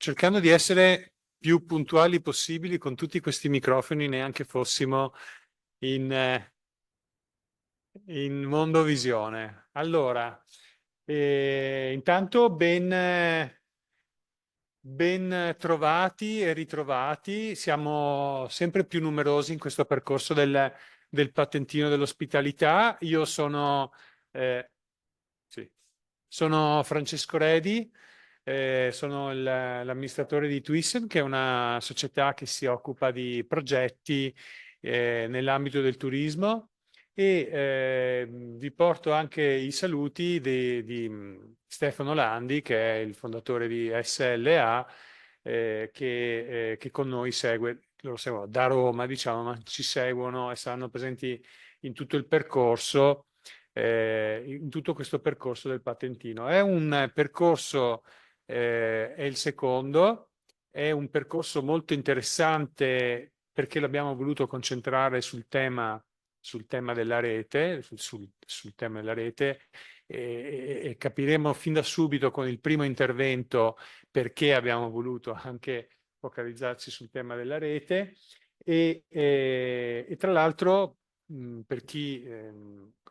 cercando di essere più puntuali possibili con tutti questi microfoni, neanche fossimo in mondovisione. Allora, intanto ben trovati e ritrovati. Siamo sempre più numerosi in questo percorso del patentino dell'ospitalità. Io sì, sono Francesco Redi, sono l'amministratore di Thyssen, che è una società che si occupa di progetti nell'ambito del turismo e vi porto anche i saluti di Stefano Landi, che è il fondatore di SLA, che con noi segue, loro seguono da Roma, diciamo, ma ci seguono e saranno presenti in tutto il percorso, in tutto questo percorso del patentino. È un percorso, è il secondo, è un percorso molto interessante perché l'abbiamo voluto concentrare sul tema della rete, sul tema della rete, e capiremo fin da subito con il primo intervento perché abbiamo voluto anche focalizzarci sul tema della rete e tra l'altro per chi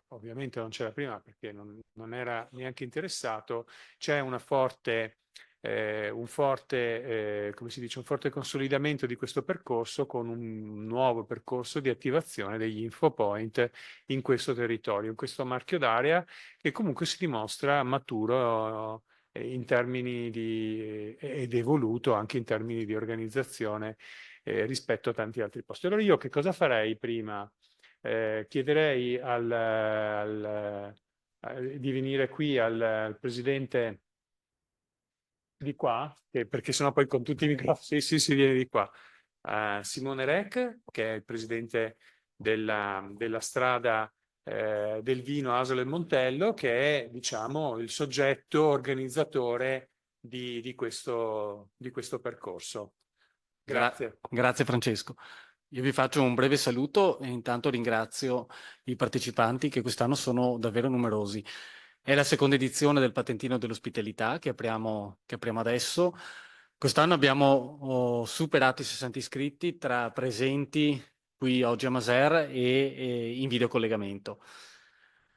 ovviamente non c'era prima perché non era neanche interessato, c'è come si dice, un forte consolidamento di questo percorso con un nuovo percorso di attivazione degli infopoint in questo territorio, in questo marchio d'area che comunque si dimostra maturo in termini ed evoluto anche in termini di organizzazione rispetto a tanti altri posti. Allora io che cosa farei prima? Chiederei di venire qui al presidente di qua, perché sennò poi con tutti i microfoni si viene di qua. Simone Rec, che è il presidente della strada del vino Asolo e Montello, che è, diciamo, il soggetto organizzatore di questo percorso. Grazie. Grazie Francesco. Io vi faccio un breve saluto e intanto ringrazio i partecipanti che quest'anno sono davvero numerosi. È la seconda edizione del Patentino dell'Ospitalità che apriamo adesso. Quest'anno abbiamo superato i 60 iscritti tra presenti qui oggi a Maser e in videocollegamento.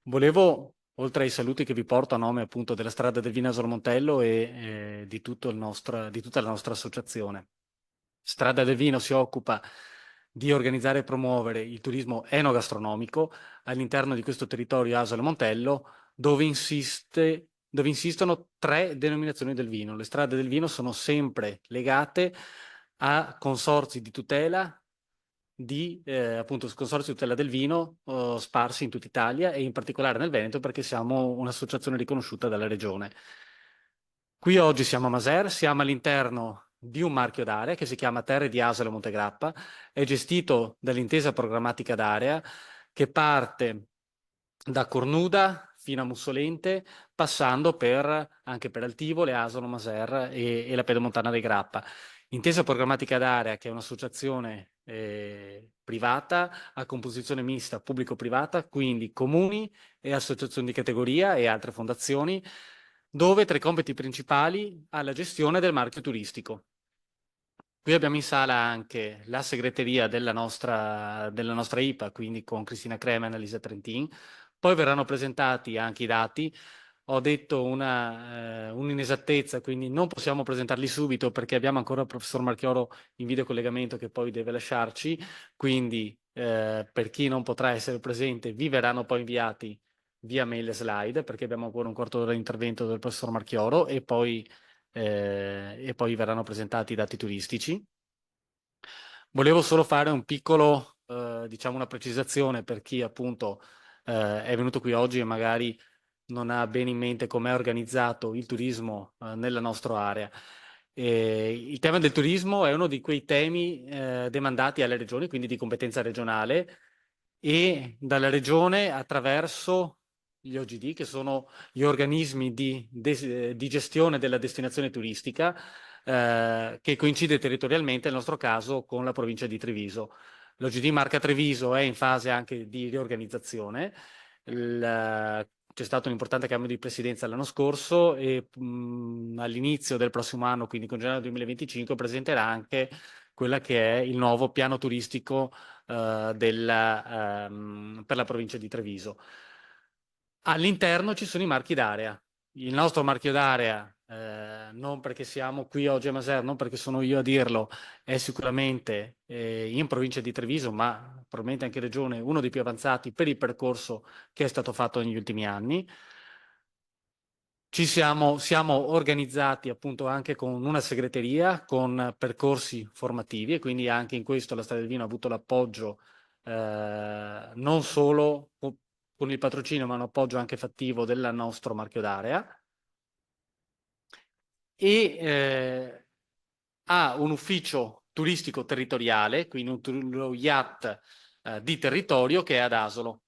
Volevo, oltre ai saluti che vi porto a nome appunto della Strada del Vino Asolo Montello e di tutta la nostra associazione. Strada del Vino si occupa di organizzare e promuovere il turismo enogastronomico all'interno di questo territorio Asolo Montello, dove insistono 3 denominazioni del vino. Le strade del vino sono sempre legate a consorzi di tutela appunto consorzi di tutela del vino sparsi in tutta Italia e in particolare nel Veneto perché siamo un'associazione riconosciuta dalla regione. Qui oggi siamo a Maser, siamo all'interno di un marchio d'area che si chiama Terre di Asolo Montegrappa, è gestito dall'intesa programmatica d'area che parte da Cornuda fino a Mussolente, passando anche per Altivole, Asolo, Maser e la Pedemontana dei Grappa. Intesa programmatica d'area, che è un'associazione privata a composizione mista pubblico-privata, quindi comuni e associazioni di categoria e altre fondazioni, dove tra i compiti principali ha la gestione del marchio turistico. Qui abbiamo in sala anche la segreteria della nostra IPA, quindi con Cristina Crema e Annalisa Trentin. Poi verranno presentati anche i dati. Ho detto un'inesattezza, quindi non possiamo presentarli subito perché abbiamo ancora il professor Marchioro in videocollegamento che poi deve lasciarci. Quindi per chi non potrà essere presente vi verranno poi inviati via mail le slide perché abbiamo ancora un quarto d'ora di intervento del professor Marchioro e poi verranno presentati i dati turistici. Volevo solo fare un piccolo, diciamo una precisazione per chi appunto è venuto qui oggi e magari non ha bene in mente come è organizzato il turismo nella nostra area. Il tema del turismo è uno di quei temi demandati alle regioni, quindi di competenza regionale, e dalla regione attraverso gli OGD, che sono gli organismi di gestione della destinazione turistica, che coincide territorialmente, nel nostro caso, con la provincia di Treviso. L'OGD Marca Treviso è in fase anche di riorganizzazione. c'è stato un importante cambio di presidenza l'anno scorso e all'inizio del prossimo anno, quindi con gennaio 2025, presenterà anche quella che è il nuovo piano turistico per la provincia di Treviso. All'interno ci sono i marchi d'area. Il nostro marchio d'area, non perché siamo qui oggi a Maser, non perché sono io a dirlo, è sicuramente in provincia di Treviso, ma probabilmente anche in regione, uno dei più avanzati per il percorso che è stato fatto negli ultimi anni. Siamo organizzati appunto anche con una segreteria, con percorsi formativi, e quindi anche in questo la Strada del Vino ha avuto l'appoggio non solo con il patrocinio, ma un appoggio anche fattivo del nostro marchio d'area. E ha un ufficio turistico territoriale, quindi lo IAT di territorio, che è ad Asolo.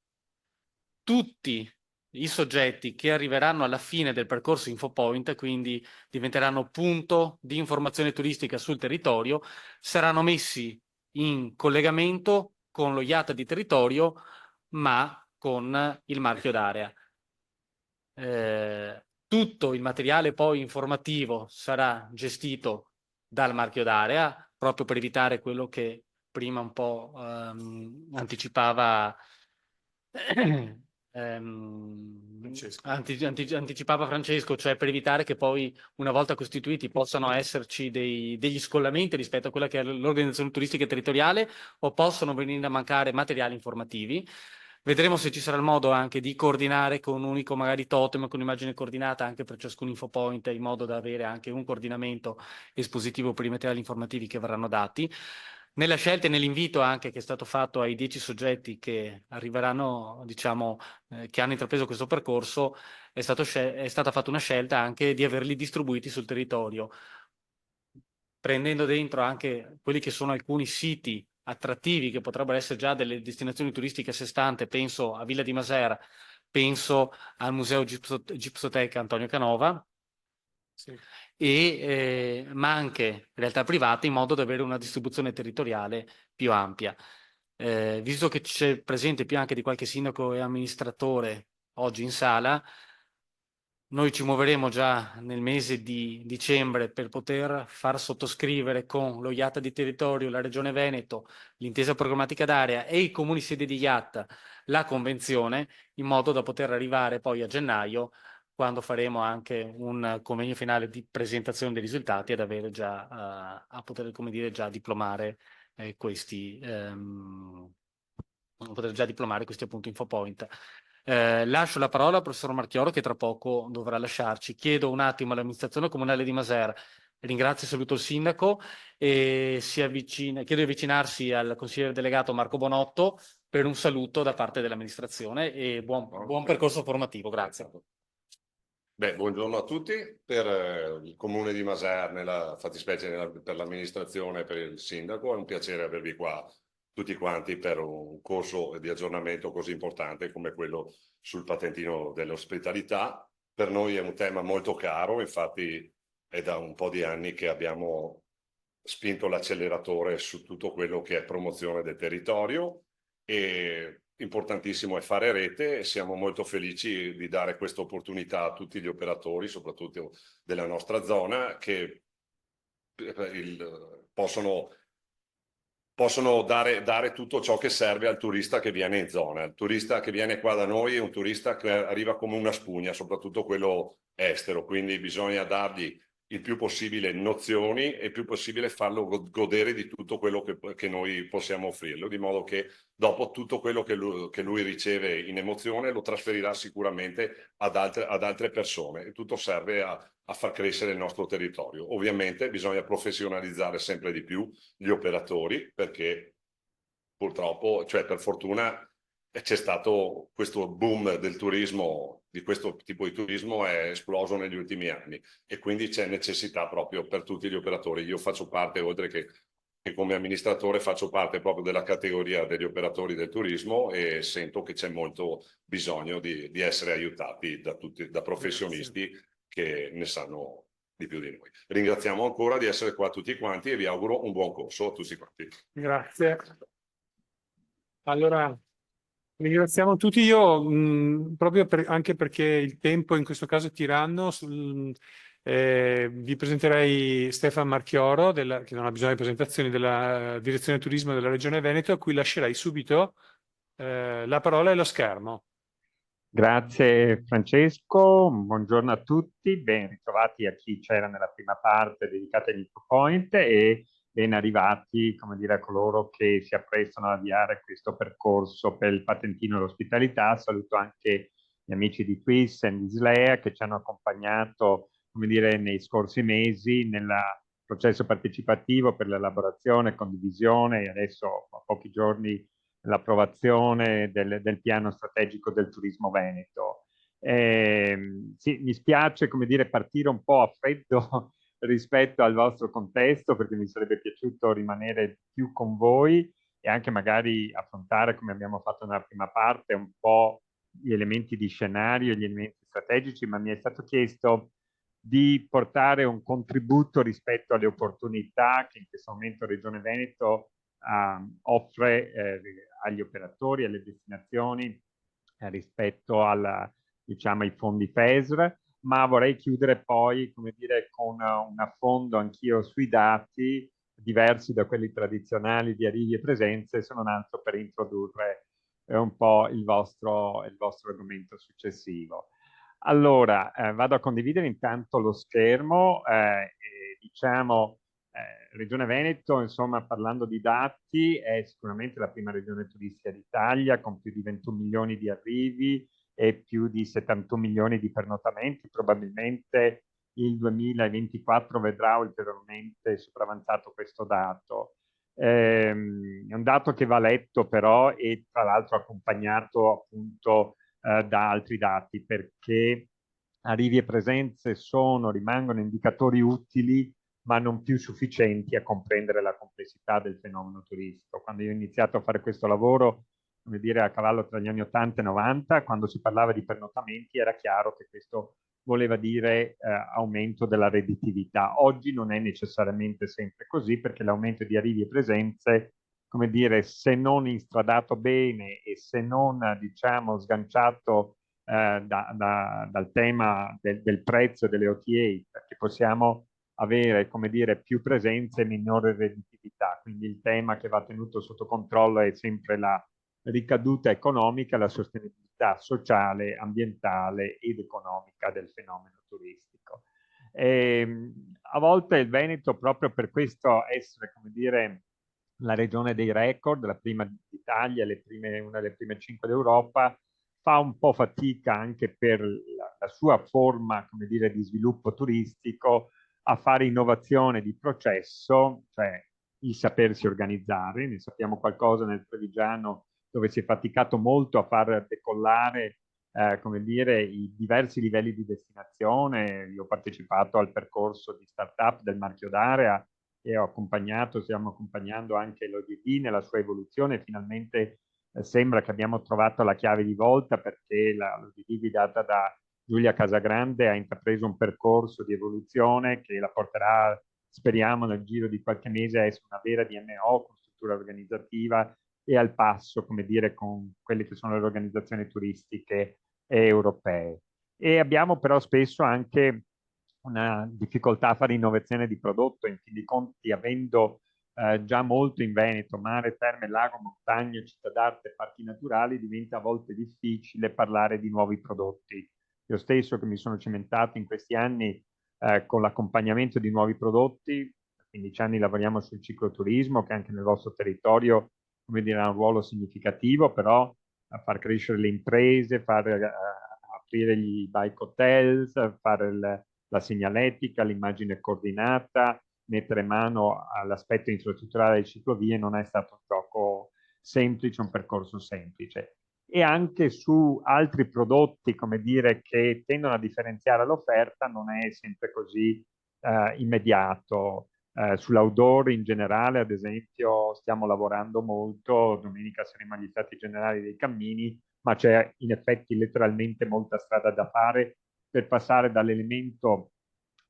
Tutti i soggetti che arriveranno alla fine del percorso InfoPoint, quindi diventeranno punto di informazione turistica sul territorio, saranno messi in collegamento con lo IAT di territorio, ma con il marchio d'area. Tutto il materiale poi informativo sarà gestito dal marchio d'area, proprio per evitare quello che prima un po' anticipava anticipava Francesco, cioè per evitare che poi una volta costituiti possano esserci degli scollamenti rispetto a quella che è l'organizzazione turistica territoriale, o possono venire a mancare materiali informativi. Vedremo se ci sarà il modo anche di coordinare con un unico magari totem, con un'immagine coordinata anche per ciascun infopoint, in modo da avere anche un coordinamento espositivo per i materiali informativi che verranno dati. Nella scelta e nell'invito anche che è stato fatto ai 10 soggetti che arriveranno, diciamo, che hanno intrapreso questo percorso, è stata fatta una scelta anche di averli distribuiti sul territorio, prendendo dentro anche quelli che sono alcuni siti attrattivi che potrebbero essere già delle destinazioni turistiche a sé stante. Penso a Villa di Masera, penso al Museo Gipsoteca Antonio Canova, sì, ma anche realtà private, in modo da avere una distribuzione territoriale più ampia. Visto che c'è presente più anche di qualche sindaco e amministratore oggi in sala, noi ci muoveremo già nel mese di dicembre per poter far sottoscrivere con lo IATA di territorio, la Regione Veneto, l'intesa programmatica d'area e i comuni sede di IATA la convenzione, in modo da poter arrivare poi a gennaio, quando faremo anche un convegno finale di presentazione dei risultati, ad avere già a poter, come dire, già diplomare poter già diplomare questi appunto InfoPoint. Lascio la parola al professor Marchioro, che tra poco dovrà lasciarci. Chiedo un attimo all'amministrazione comunale di Masera, ringrazio e saluto il sindaco, e chiedo di avvicinarsi al consigliere delegato Marco Bonotto per un saluto da parte dell'amministrazione e buon percorso formativo. Grazie. Beh, buongiorno a tutti. Per il comune di Masera, nella fattispecie per l'amministrazione e per il sindaco, è un piacere avervi qua tutti quanti per un corso di aggiornamento così importante come quello sul patentino dell'ospitalità. Per noi è un tema molto caro, infatti è da un po' di anni che abbiamo spinto l'acceleratore su tutto quello che è promozione del territorio, e importantissimo è fare rete, e siamo molto felici di dare questa opportunità a tutti gli operatori, soprattutto della nostra zona, che possono dare tutto ciò che serve al turista che viene in zona. Il turista che viene qua da noi è un turista che arriva come una spugna, soprattutto quello estero, quindi bisogna dargli il più possibile nozioni e il più possibile farlo godere di tutto quello che noi possiamo offrirlo, di modo che dopo tutto quello che lui riceve in emozione lo trasferirà sicuramente ad altre persone, e tutto serve a far crescere il nostro territorio. Ovviamente bisogna professionalizzare sempre di più gli operatori, perché purtroppo, cioè per fortuna, c'è stato questo boom del turismo, di questo tipo di turismo è esploso negli ultimi anni, e quindi c'è necessità proprio per tutti gli operatori. Io faccio parte, oltre che come amministratore, faccio parte proprio della categoria degli operatori del turismo, e sento che c'è molto bisogno di essere aiutati da professionisti che ne sanno di più di noi. Ringraziamo ancora di essere qua tutti quanti e vi auguro un buon corso a tutti quanti. Grazie. Allora, Ringraziamo tutti. Io, proprio anche perché il tempo in questo caso è tiranno, vi presenterei Stefano Marchioro, che non ha bisogno di presentazioni, della Direzione Turismo della Regione Veneto, a cui lascerei subito la parola e lo schermo. Grazie Francesco, buongiorno a tutti, ben ritrovati a chi c'era nella prima parte dedicata agli InfoPoint e ben arrivati, come dire, a coloro che si apprestano ad avviare questo percorso per il patentino all'ospitalità. Saluto anche gli amici di Twiss e di Islea che ci hanno accompagnato, come dire, nei scorsi mesi nel processo partecipativo per l'elaborazione, condivisione e adesso a pochi giorni l'approvazione del piano strategico del turismo veneto. Sì, mi spiace, come dire, partire un po' a freddo rispetto al vostro contesto, perché mi sarebbe piaciuto rimanere più con voi e anche magari affrontare, come abbiamo fatto nella prima parte, un po' gli elementi di scenario, gli elementi strategici, ma mi è stato chiesto di portare un contributo rispetto alle opportunità che in questo momento Regione Veneto offre agli operatori, alle destinazioni rispetto diciamo, ai fondi FESR, ma vorrei chiudere poi, come dire, con un affondo anch'io sui dati diversi da quelli tradizionali di arrivi e presenze, se non altro per introdurre un po' il vostro argomento successivo. Allora, vado a condividere intanto lo schermo e diciamo Regione Veneto, insomma, parlando di dati, è sicuramente la prima regione turistica d'Italia con più di 21 milioni di arrivi e più di 71 milioni di pernottamenti. Probabilmente il 2024 vedrà ulteriormente sopravanzato questo dato. È un dato che va letto però e tra l'altro accompagnato appunto da altri dati perché arrivi e presenze rimangono indicatori utili ma non più sufficienti a comprendere la complessità del fenomeno turistico. Quando io ho iniziato a fare questo lavoro, come dire, a cavallo tra gli anni 80 e 90, quando si parlava di pernottamenti, era chiaro che questo voleva dire aumento della redditività. Oggi non è necessariamente sempre così, perché l'aumento di arrivi e presenze, come dire, se non instradato bene e se non, diciamo, sganciato dal tema del prezzo delle OTA, perché possiamo avere, come dire, più presenze e minore redditività. Quindi il tema che va tenuto sotto controllo è sempre la ricaduta economica, la sostenibilità sociale, ambientale ed economica del fenomeno turistico. A volte il Veneto, proprio per questo essere, come dire, la regione dei record, la prima d'Italia, una delle prime 5 d'Europa, fa un po' fatica anche per la sua forma, come dire, di sviluppo turistico a fare innovazione di processo, cioè il sapersi organizzare. Ne sappiamo qualcosa nel Trevigiano, dove si è faticato molto a far decollare, come dire, i diversi livelli di destinazione. Io ho partecipato al percorso di startup del marchio d'area e stiamo accompagnando anche l'ODD nella sua evoluzione. Finalmente sembra che abbiamo trovato la chiave di volta perché l'ODD guidata da Giulia Casagrande ha intrapreso un percorso di evoluzione che la porterà, speriamo, nel giro di qualche mese a essere una vera DMO con struttura organizzativa e al passo, come dire, con quelle che sono le organizzazioni turistiche europee. E abbiamo però spesso anche una difficoltà a fare innovazione di prodotto, in fin dei conti, avendo già molto in Veneto, mare, terme, lago, montagna, città d'arte, parchi naturali, diventa a volte difficile parlare di nuovi prodotti. Io stesso che mi sono cimentato in questi anni con l'accompagnamento di nuovi prodotti, da 15 anni lavoriamo sul cicloturismo, che anche nel vostro territorio, come dire, ha un ruolo significativo, però a far crescere le imprese, aprire gli bike hotels, fare la segnaletica, l'immagine coordinata, mettere mano all'aspetto infrastrutturale delle ciclovie non è stato un gioco semplice, un percorso semplice. E anche su altri prodotti, come dire, che tendono a differenziare l'offerta, non è sempre così immediato. Sull'outdoor in generale, ad esempio, stiamo lavorando molto. Domenica saremo agli Stati Generali dei Cammini, ma c'è in effetti letteralmente molta strada da fare per passare dall'elemento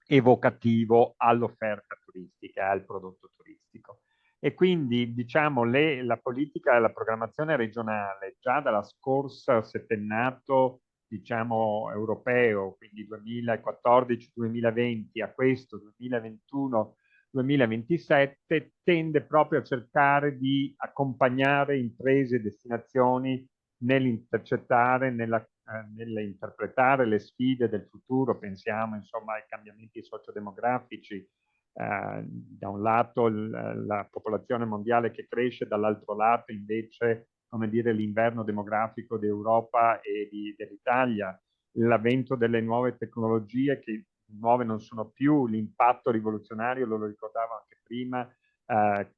evocativo all'offerta turistica, al prodotto turistico. E quindi diciamo la politica e la programmazione regionale già dalla scorsa settennato diciamo europeo, quindi 2014-2020 a questo 2021-2027, tende proprio a cercare di accompagnare imprese e destinazioni nell'intercettare, nell'interpretare le sfide del futuro. Pensiamo insomma ai cambiamenti sociodemografici, da un lato la popolazione mondiale che cresce, dall'altro lato invece, come dire, l'inverno demografico d'Europa e dell'Italia, l'avvento delle nuove tecnologie che nuove non sono più, l'impatto rivoluzionario, lo ricordavo anche prima,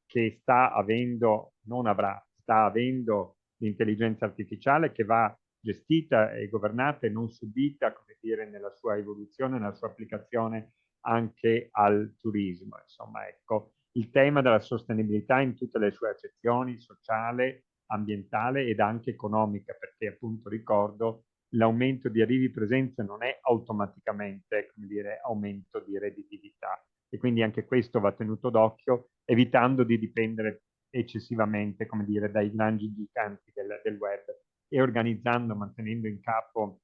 che sta avendo, non avrà, sta avendo l'intelligenza artificiale, che va gestita e governata e non subita, come dire, nella sua evoluzione, nella sua applicazione anche al turismo. Insomma, ecco, il tema della sostenibilità in tutte le sue accezioni, sociale, ambientale ed anche economica, perché appunto ricordo l'aumento di arrivi presenze non è automaticamente, come dire, aumento di redditività, e quindi anche questo va tenuto d'occhio, evitando di dipendere eccessivamente, come dire, dai grandi giganti del web, e organizzando, mantenendo in capo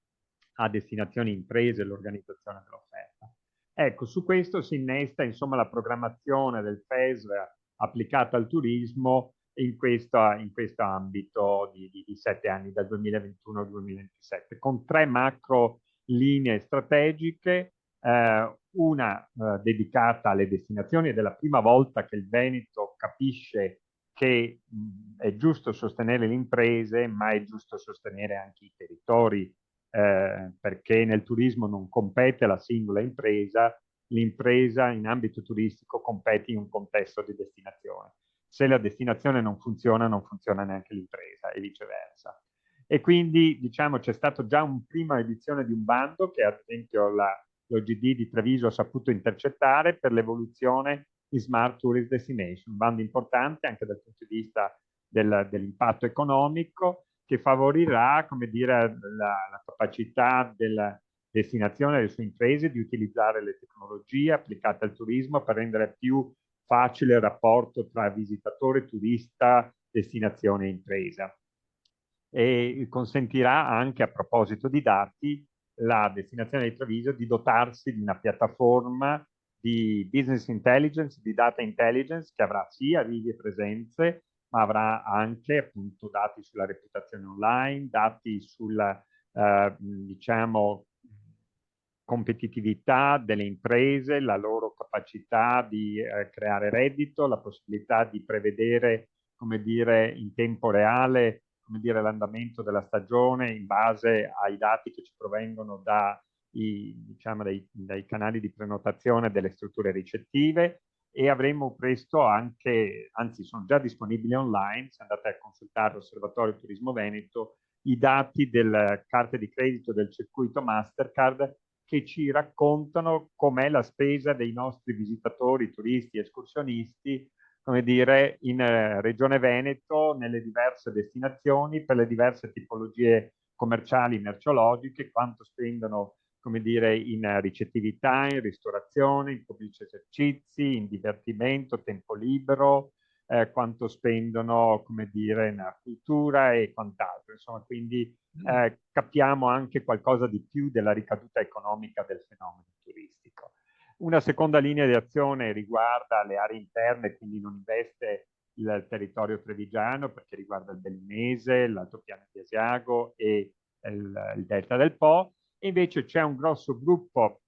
a destinazioni imprese l'organizzazione dell'offerta. Ecco, su questo si innesta insomma la programmazione del FESR applicata al turismo in questo ambito di 7 anni, dal 2021 al 2027, con 3 macro linee strategiche, una dedicata alle destinazioni, ed è la prima volta che il Veneto capisce che è giusto sostenere le imprese, ma è giusto sostenere anche i territori, perché nel turismo non compete la singola impresa, l'impresa in ambito turistico compete in un contesto di destinazione. Se la destinazione non funziona, non funziona neanche l'impresa e viceversa. E quindi diciamo c'è stata già una prima edizione di un bando che ad esempio l'OGD di Treviso ha saputo intercettare per l'evoluzione in Smart Tourist Destination, un bando importante anche dal punto di vista dell'impatto economico, che favorirà, come dire, la capacità della destinazione delle sue imprese di utilizzare le tecnologie applicate al turismo per rendere più facile il rapporto tra visitatore, turista, destinazione e impresa. E consentirà anche, a proposito di dati, la destinazione di Treviso di dotarsi di una piattaforma di business intelligence, di data intelligence, che avrà sì arrivi e presenze, ma avrà anche appunto dati sulla reputazione online, dati sulla diciamo competitività delle imprese, la loro capacità di creare reddito, la possibilità di prevedere, come dire, in tempo reale, come dire, l'andamento della stagione in base ai dati che ci provengono diciamo, dai canali di prenotazione delle strutture ricettive. E avremo presto anche, anzi sono già disponibili online, se andate a consultare l'Osservatorio Turismo Veneto, i dati delle carte di credito del circuito Mastercard, che ci raccontano com'è la spesa dei nostri visitatori, turisti, escursionisti, come dire, in Regione Veneto, nelle diverse destinazioni, per le diverse tipologie commerciali, merceologiche, quanto spendono, come dire, in ricettività, in ristorazione, in pubblici esercizi, in divertimento, tempo libero, quanto spendono, come dire, in cultura e quant'altro. Insomma, quindi capiamo anche qualcosa di più della ricaduta economica del fenomeno turistico. Una seconda linea di azione riguarda le aree interne, quindi non investe il territorio trevigiano, perché riguarda il Bellunese, l'Altopiano di Asiago e il Delta del Po. E invece c'è un grosso gruppo,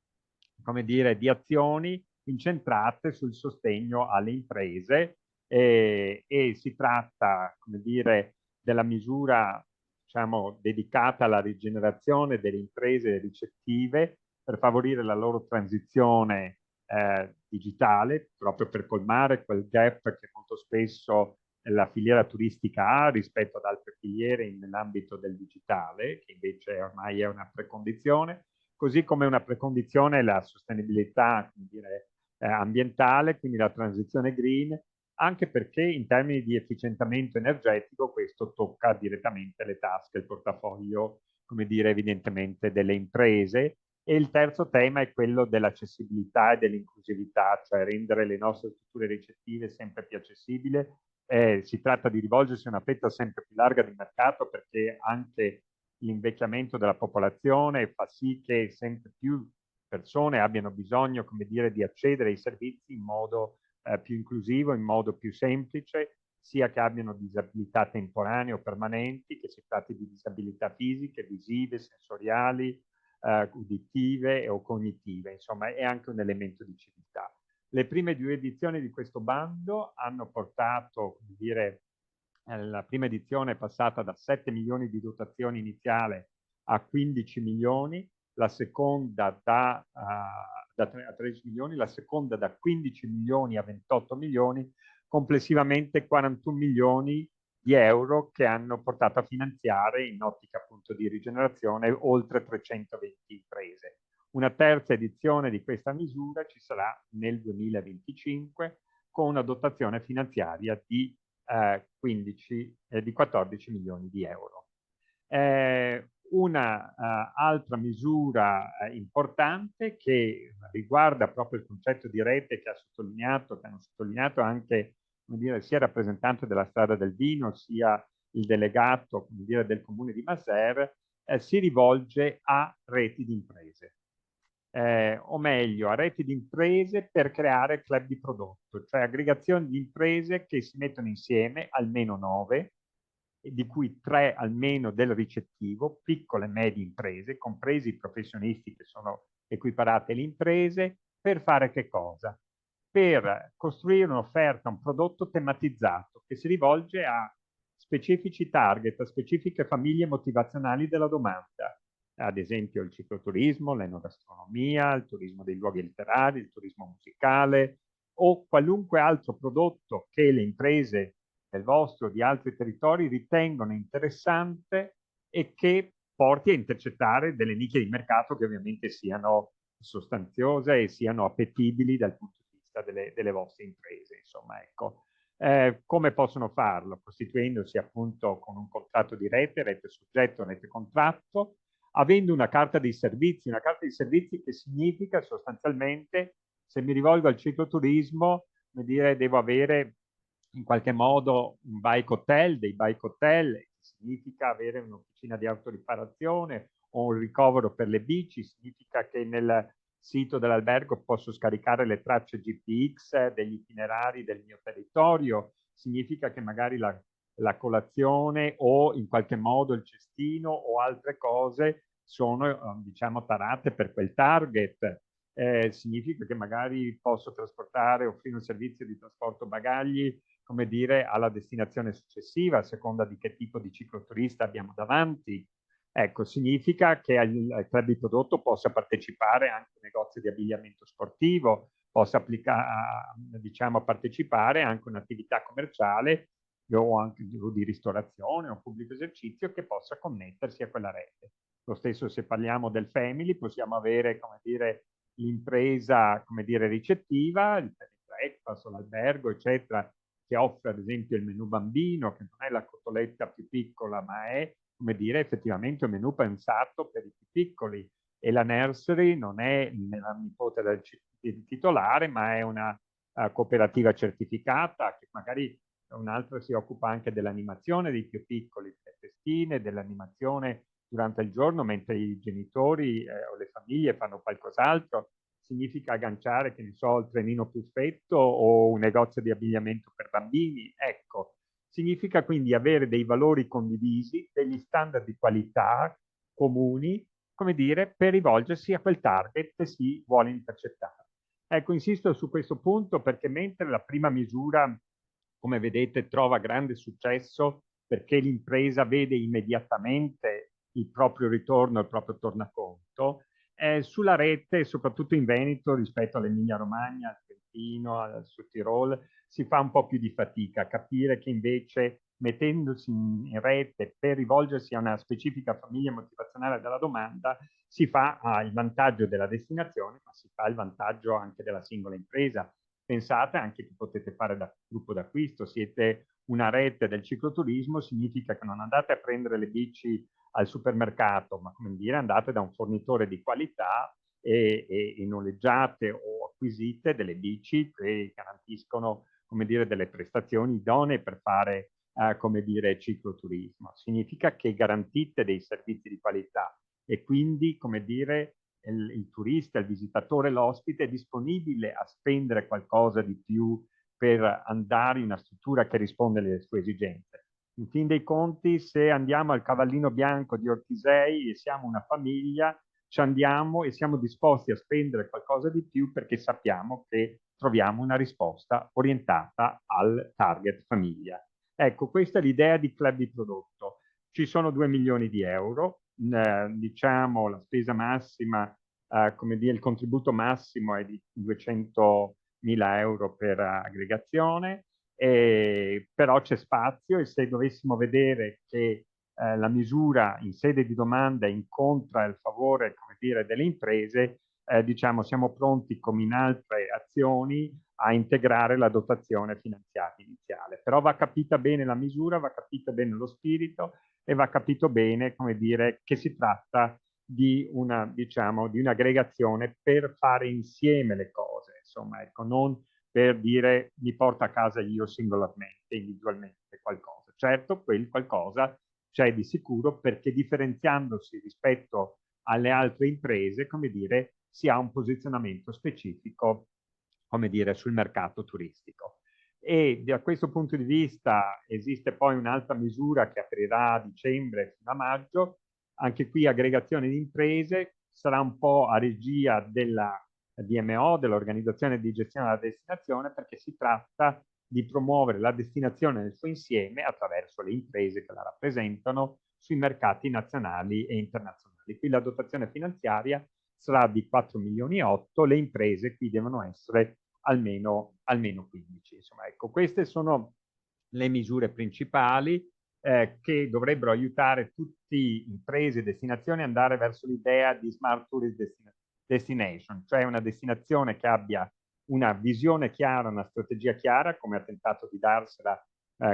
come dire, di azioni incentrate sul sostegno alle imprese, e si tratta, come dire, della misura, diciamo, dedicata alla rigenerazione delle imprese ricettive per favorire la loro transizione digitale, proprio per colmare quel gap che molto spesso la filiera turistica ha rispetto ad altre filiere nell'ambito del digitale, che invece ormai è una precondizione, così come una precondizione la sostenibilità, come dire, ambientale, quindi la transizione green, anche perché in termini di efficientamento energetico questo tocca direttamente le tasche, il portafoglio, come dire, evidentemente delle imprese, E il terzo tema è quello dell'accessibilità e dell'inclusività, cioè rendere le nostre strutture ricettive sempre più accessibili. Si tratta di rivolgersi a una fetta sempre più larga di mercato, perché anche l'invecchiamento della popolazione fa sì che sempre più persone abbiano bisogno, come dire, di accedere ai servizi in modo più inclusivo, in modo più semplice, sia che abbiano disabilità temporanee o permanenti, che si tratti di disabilità fisiche, visive, sensoriali, uditive o cognitive. Insomma, è anche un elemento di civiltà. Le prime 2 edizioni di questo bando hanno portato, come dire, la prima edizione è passata da 7 milioni di dotazione iniziale a 15 milioni, la seconda da 13 milioni, la seconda da 15 milioni a 28 milioni, complessivamente 41 milioni di euro che hanno portato a finanziare, in ottica appunto di rigenerazione, oltre 320 imprese. Una terza edizione di questa misura ci sarà nel 2025 con una dotazione finanziaria di 14 milioni di euro. Una altra misura importante che riguarda proprio il concetto di rete che hanno sottolineato anche, come dire, sia il rappresentante della Strada del Vino, sia il delegato, come dire, del comune di Maser, si rivolge a reti di imprese. O meglio, a reti di imprese per creare club di prodotto, cioè aggregazioni di imprese che si mettono insieme, almeno 9, di cui 3 almeno del ricettivo, piccole e medie imprese, compresi i professionisti che sono equiparate alle imprese, per fare che cosa? Per costruire un'offerta, un prodotto tematizzato che si rivolge a specifici target, a specifiche famiglie motivazionali della domanda, ad esempio il cicloturismo, l'enogastronomia, il turismo dei luoghi letterari, il turismo musicale o qualunque altro prodotto che le imprese del vostro o di altri territori ritengono interessante e che porti a intercettare delle nicchie di mercato che ovviamente siano sostanziose e siano appetibili dal punto di vista delle vostre imprese. Insomma, ecco. Come possono farlo? Costituendosi appunto con un contratto di rete soggetto, rete contratto, avendo una carta dei servizi che significa sostanzialmente, se mi rivolgo al cicloturismo, come dire, devo avere in qualche modo un bike hotel, dei bike hotel, che significa avere un'officina di autoriparazione o un ricovero per le bici, significa che nel sito dell'albergo posso scaricare le tracce GPX degli itinerari del mio territorio, significa che magari la colazione o in qualche modo il cestino o altre cose sono diciamo tarate per quel target. Significa che magari posso trasportare, offrire un servizio di trasporto bagagli, come dire, alla destinazione successiva, a seconda di che tipo di cicloturista abbiamo davanti. Ecco, significa che al club di prodotto possa partecipare anche un negozio di abbigliamento sportivo, possa diciamo, partecipare anche un'attività commerciale o anche di ristorazione o pubblico esercizio che possa connettersi a quella rete. Lo stesso se parliamo del family, possiamo avere, come dire, l'impresa, come dire, ricettiva, il breakfast o l'albergo, eccetera, che offre ad esempio il menù bambino, che non è la cotoletta più piccola, ma è, come dire, effettivamente un menù pensato per i più piccoli. E la nursery non è la nipote del titolare, ma è una cooperativa certificata che magari un'altra si occupa anche dell'animazione dei più piccoli, delle festine, dell'animazione durante il giorno, mentre i genitori o le famiglie fanno qualcos'altro. Significa agganciare, che ne so, il trenino Puffetto o un negozio di abbigliamento per bambini. Ecco, significa quindi avere dei valori condivisi, degli standard di qualità comuni, come dire, per rivolgersi a quel target che si vuole intercettare. Ecco, insisto su questo punto perché mentre la prima misura, come vedete, trova grande successo perché l'impresa vede immediatamente il proprio ritorno, il proprio tornaconto, sulla rete, soprattutto in Veneto, rispetto all'Emilia Romagna, al Trentino, al Sud Tirol, si fa un po' più di fatica a capire che invece mettendosi in rete per rivolgersi a una specifica famiglia motivazionale della domanda, si fa il vantaggio della destinazione, ma si fa il vantaggio anche della singola impresa. Pensate anche che potete fare da gruppo d'acquisto, siete una rete del cicloturismo, significa che non andate a prendere le bici al supermercato, ma come dire, andate da un fornitore di qualità e noleggiate o acquisite delle bici che garantiscono, come dire, delle prestazioni idonee per fare, come dire, cicloturismo. Significa che garantite dei servizi di qualità e quindi, come dire, il turista, il visitatore, l'ospite è disponibile a spendere qualcosa di più per andare in una struttura che risponde alle sue esigenze. In fin dei conti, se andiamo al Cavallino Bianco di Ortisei e siamo una famiglia, ci andiamo e siamo disposti a spendere qualcosa di più perché sappiamo che troviamo una risposta orientata al target famiglia. Ecco, questa è l'idea di club di prodotto. Ci sono 2 milioni di euro, diciamo la spesa massima, come dire, il contributo massimo è di 200.000 euro per aggregazione, però c'è spazio e se dovessimo vedere che la misura in sede di domanda incontra il favore, come dire, delle imprese, diciamo siamo pronti come in altre azioni a integrare la dotazione finanziaria iniziale. Però va capita bene la misura, va capito bene lo spirito e va capito bene, come dire, che si tratta di una, diciamo, di un'aggregazione per fare insieme le cose, insomma, ecco, non per dire mi porto a casa io singolarmente, individualmente qualcosa. Certo, quel qualcosa c'è di sicuro perché differenziandosi rispetto alle altre imprese, come dire, si ha un posizionamento specifico, come dire, sul mercato turistico. E da questo punto di vista esiste poi un'altra misura che aprirà a dicembre fino a maggio, anche qui aggregazione di imprese, sarà un po' a regia della DMO, dell'Organizzazione di Gestione della Destinazione, perché si tratta di promuovere la destinazione nel suo insieme attraverso le imprese che la rappresentano sui mercati nazionali e internazionali. Qui la dotazione finanziaria sarà di 4 milioni e 8, le imprese qui devono essere almeno 15. Insomma, ecco, queste sono le misure principali che dovrebbero aiutare tutti imprese e destinazioni ad andare verso l'idea di Smart Tourist Destination, cioè una destinazione che abbia una visione chiara, una strategia chiara, come ha tentato di darsela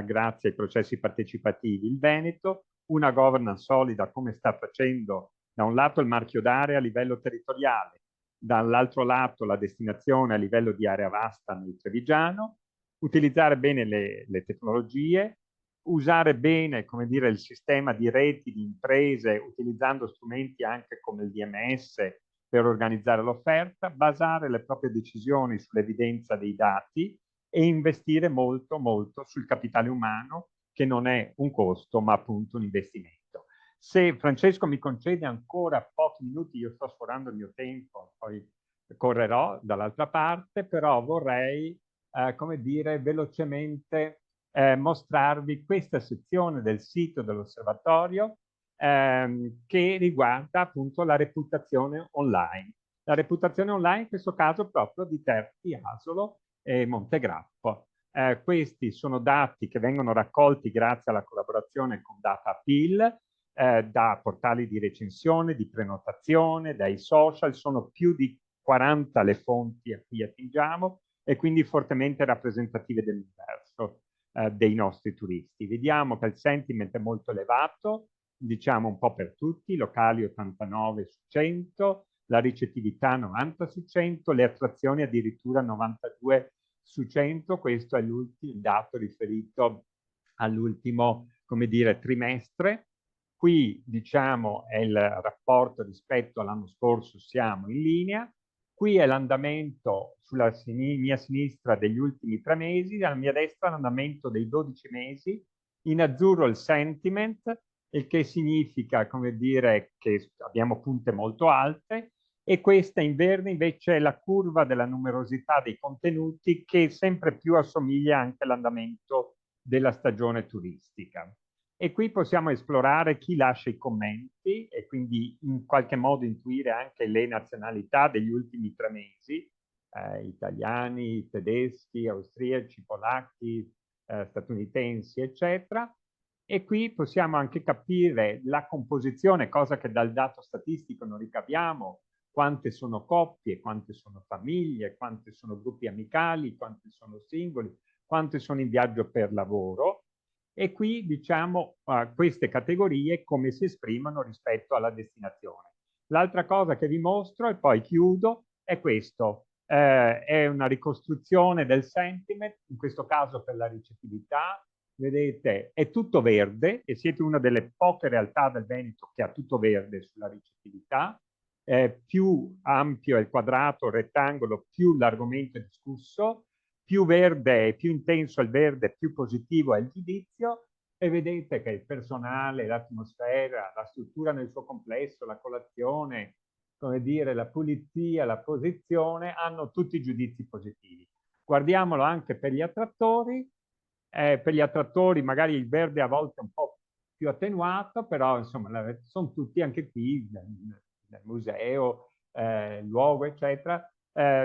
grazie ai processi partecipativi il Veneto, una governance solida come sta facendo da un lato il marchio d'area a livello territoriale, dall'altro lato la destinazione a livello di area vasta nel Trevigiano, utilizzare bene le tecnologie, usare bene, come dire, il sistema di reti di imprese utilizzando strumenti anche come il DMS per organizzare l'offerta, basare le proprie decisioni sull'evidenza dei dati e investire molto, molto sul capitale umano, che non è un costo, ma appunto un investimento. Se Francesco mi concede ancora pochi minuti, io sto sforando il mio tempo, poi correrò dall'altra parte, però vorrei, come dire, velocemente mostrarvi questa sezione del sito dell'osservatorio che riguarda appunto la reputazione online. La reputazione online in questo caso proprio di Terzi Asolo e Montegrappo. Questi sono dati che vengono raccolti grazie alla collaborazione con Data Appeal, da portali di recensione, di prenotazione, dai social, sono più di 40 le fonti a cui attingiamo e quindi fortemente rappresentative dell'universo dei nostri turisti. Vediamo che il sentiment è molto elevato, diciamo un po' per tutti, locali 89 su 100, la ricettività 90 su 100, le attrazioni addirittura 92 su 100, questo è il dato riferito all'ultimo, come dire, trimestre. Qui, diciamo, è il rapporto rispetto all'anno scorso, siamo in linea. Qui è l'andamento sulla mia sinistra degli ultimi 3 mesi, alla mia destra l'andamento dei 12 mesi, in azzurro il sentiment, il che significa, come dire, che abbiamo punte molto alte, e questa in verde invece è la curva della numerosità dei contenuti che sempre più assomiglia anche all'andamento della stagione turistica. E qui possiamo esplorare chi lascia i commenti e quindi in qualche modo intuire anche le nazionalità degli ultimi 3 mesi, italiani, tedeschi, austriaci, polacchi, statunitensi, eccetera. E qui possiamo anche capire la composizione, cosa che dal dato statistico non ricaviamo, quante sono coppie, quante sono famiglie, quante sono gruppi amicali, quante sono singoli, quante sono in viaggio per lavoro. E qui diciamo queste categorie come si esprimono rispetto alla destinazione. L'altra cosa che vi mostro e poi chiudo è questo. È una ricostruzione del sentiment, in questo caso per la ricettività. Vedete, è tutto verde e siete una delle poche realtà del Veneto che ha tutto verde sulla ricettività. Più ampio è il quadrato, il rettangolo, più l'argomento è discusso, più verde e più intenso è il verde, più positivo è il giudizio, e vedete che il personale, l'atmosfera, la struttura nel suo complesso, la colazione, come dire, la pulizia, la posizione, hanno tutti i giudizi positivi. Guardiamolo anche per gli attrattori. Per gli attrattori magari il verde a volte è un po' più attenuato, però insomma sono tutti anche qui nel museo, il luogo, eccetera,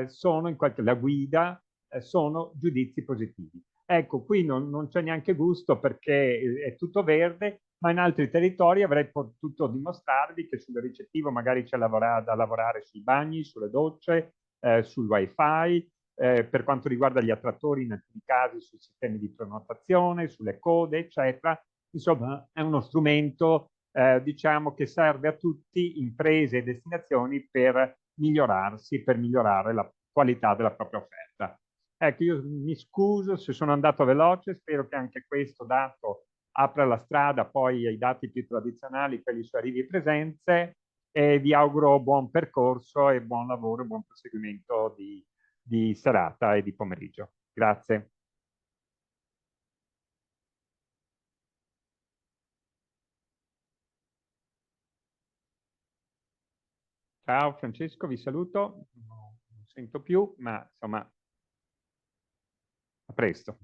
sono in la guida, sono giudizi positivi. Ecco, qui non c'è neanche gusto perché è tutto verde, ma in altri territori avrei potuto dimostrarvi che sul ricettivo magari c'è da lavorare sui bagni, sulle docce, sul wifi, per quanto riguarda gli attrattori in alcuni casi sui sistemi di prenotazione, sulle code, eccetera. Insomma, è uno strumento diciamo che serve a tutti, imprese e destinazioni, per migliorarsi, per migliorare la qualità della propria offerta. Ecco, io mi scuso se sono andato veloce, spero che anche questo dato apra la strada poi ai dati più tradizionali, quelli su arrivi e presenze, e vi auguro buon percorso e buon lavoro e buon proseguimento di serata e di pomeriggio. Grazie. Ciao Francesco, vi saluto. Non sento più, ma insomma, a presto.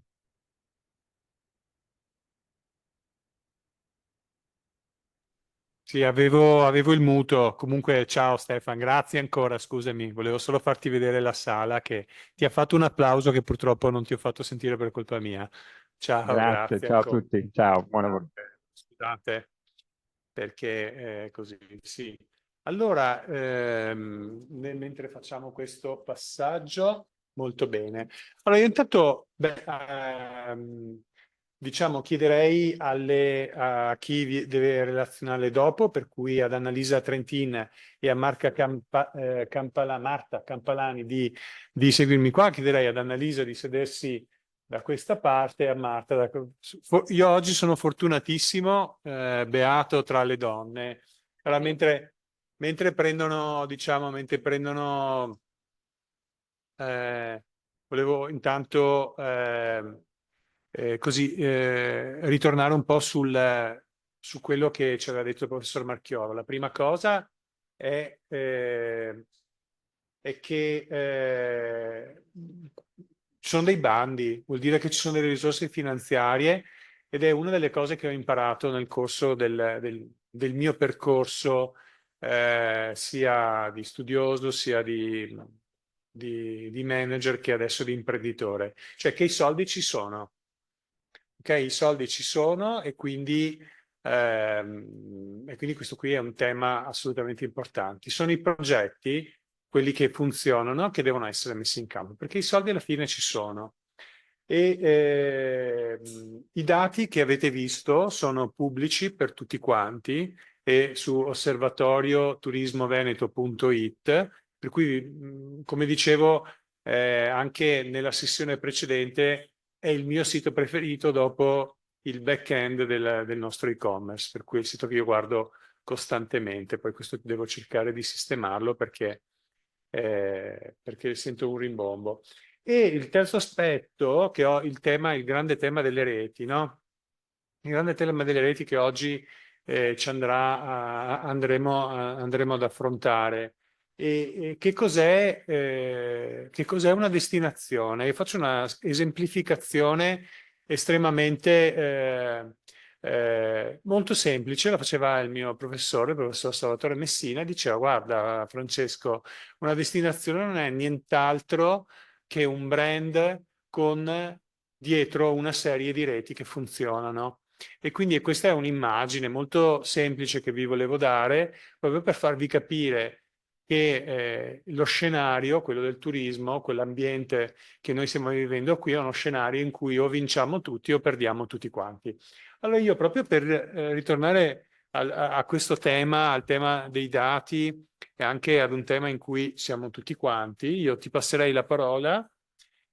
Sì, avevo il muto. Comunque, ciao Stefan, grazie ancora. Scusami, volevo solo farti vedere la sala che ti ha fatto un applauso che purtroppo non ti ho fatto sentire per colpa mia. Ciao, Grazie, grazie ciao a ancora. tutti. Ciao, buon lavoro. Scusate, perché così, sì. Allora, mentre facciamo questo passaggio, molto bene. Allora, io intanto, diciamo, chiederei a chi deve relazionare dopo, per cui ad Annalisa Trentin e a Marta Campalani di seguirmi qua. Chiederei ad Annalisa di sedersi da questa parte e a Marta. Io oggi sono fortunatissimo, beato tra le donne. Allora, mentre prendono, diciamo, volevo intanto così ritornare un po' su quello che ci aveva detto il professor Marchioro. La prima cosa è che ci sono dei bandi, vuol dire che ci sono delle risorse finanziarie, ed è una delle cose che ho imparato nel corso del mio percorso, sia di studioso, sia di manager, che adesso di imprenditore. Cioè che i soldi ci sono. Ok, i soldi ci sono, e quindi questo qui è un tema assolutamente importante. Sono i progetti, quelli che funzionano, che devono essere messi in campo, perché i soldi alla fine ci sono. E i dati che avete visto sono pubblici per tutti quanti e su osservatorioturismoveneto.it, per cui, come dicevo, anche nella sessione precedente, è il mio sito preferito dopo il back-end del nostro e-commerce, per cui è il sito che io guardo costantemente. Poi questo devo cercare di sistemarlo perché sento un rimbombo. E il terzo aspetto che ho, il grande tema delle reti, no? Il grande tema delle reti che oggi andremo ad affrontare. E che cos'è una destinazione? Io faccio una esemplificazione estremamente molto semplice. La faceva il mio professore, il professor Salvatore Messina, e diceva: guarda Francesco, una destinazione non è nient'altro che un brand con dietro una serie di reti che funzionano. E quindi questa è un'immagine molto semplice che vi volevo dare, proprio per farvi capire che lo scenario, quello del turismo, quell'ambiente che noi stiamo vivendo qui, è uno scenario in cui o vinciamo tutti o perdiamo tutti quanti. Allora io proprio per ritornare a questo tema, al tema dei dati e anche ad un tema in cui siamo tutti quanti, io ti passerei la parola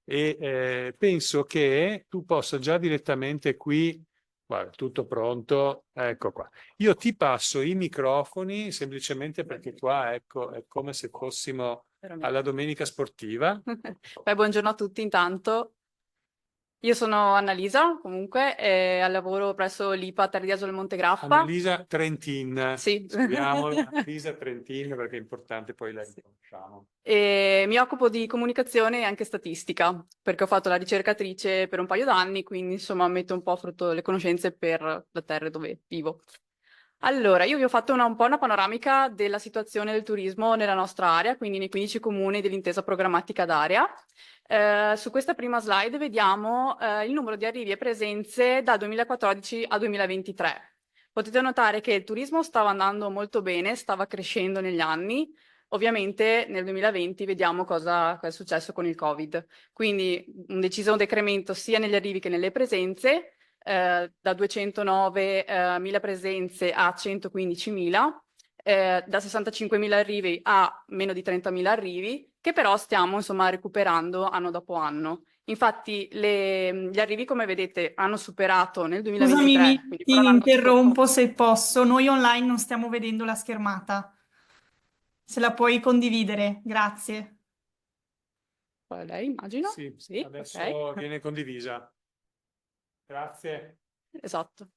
e penso che tu possa già direttamente qui, guarda, tutto pronto, ecco qua. Io ti passo i microfoni semplicemente perché qua, ecco, è come se fossimo alla domenica sportiva. Beh, buongiorno a tutti intanto. Io sono Annalisa, comunque, e lavoro presso l'IPA Terre di Asolo Montegrappa. Annalisa Trentin. Sì. Scriviamola, Annalisa Trentin, perché è importante, poi la riconosciamo. E mi occupo di comunicazione e anche statistica, perché ho fatto la ricercatrice per un paio d'anni, quindi insomma metto un po' a frutto le conoscenze per la terra dove vivo. Allora, io vi ho fatto un po' una panoramica della situazione del turismo nella nostra area, quindi nei 15 comuni dell'intesa programmatica d'area. Su questa prima slide vediamo il numero di arrivi e presenze dal 2014 al 2023. Potete notare che il turismo stava andando molto bene, stava crescendo negli anni. Ovviamente nel 2020 vediamo cosa è successo con il Covid. Quindi un deciso decremento sia negli arrivi che nelle presenze, da 209.000 presenze a 115.000, da 65.000 arrivi a meno di 30.000 arrivi, che però stiamo insomma recuperando anno dopo anno. Infatti gli arrivi, come vedete, hanno superato nel 2023. Scusami, ti interrompo se posso. Noi online non stiamo vedendo la schermata. Se la puoi condividere, grazie. Lei, immagino? Sì, Sì, adesso ok. viene condivisa. Grazie. Esatto.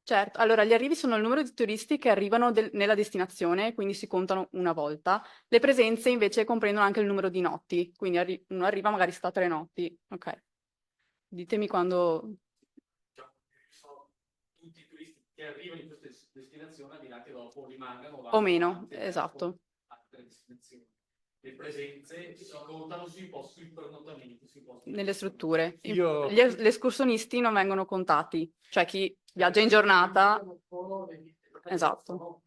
Certo, allora gli arrivi sono il numero di turisti che arrivano nella destinazione, quindi si contano una volta. Le presenze invece comprendono anche il numero di notti, quindi uno arriva magari sta 3 notti. Ok. Ditemi quando... Tutti i turisti che arrivano in questa destinazione, al di là che dopo rimangano o meno, esatto. Altre destinazioni. Le presenze si contano sui posti, sui pernottamenti, sui posti. Nelle strutture. Io- Gli escursionisti non vengono contati, cioè chi viaggia in giornata. Esatto.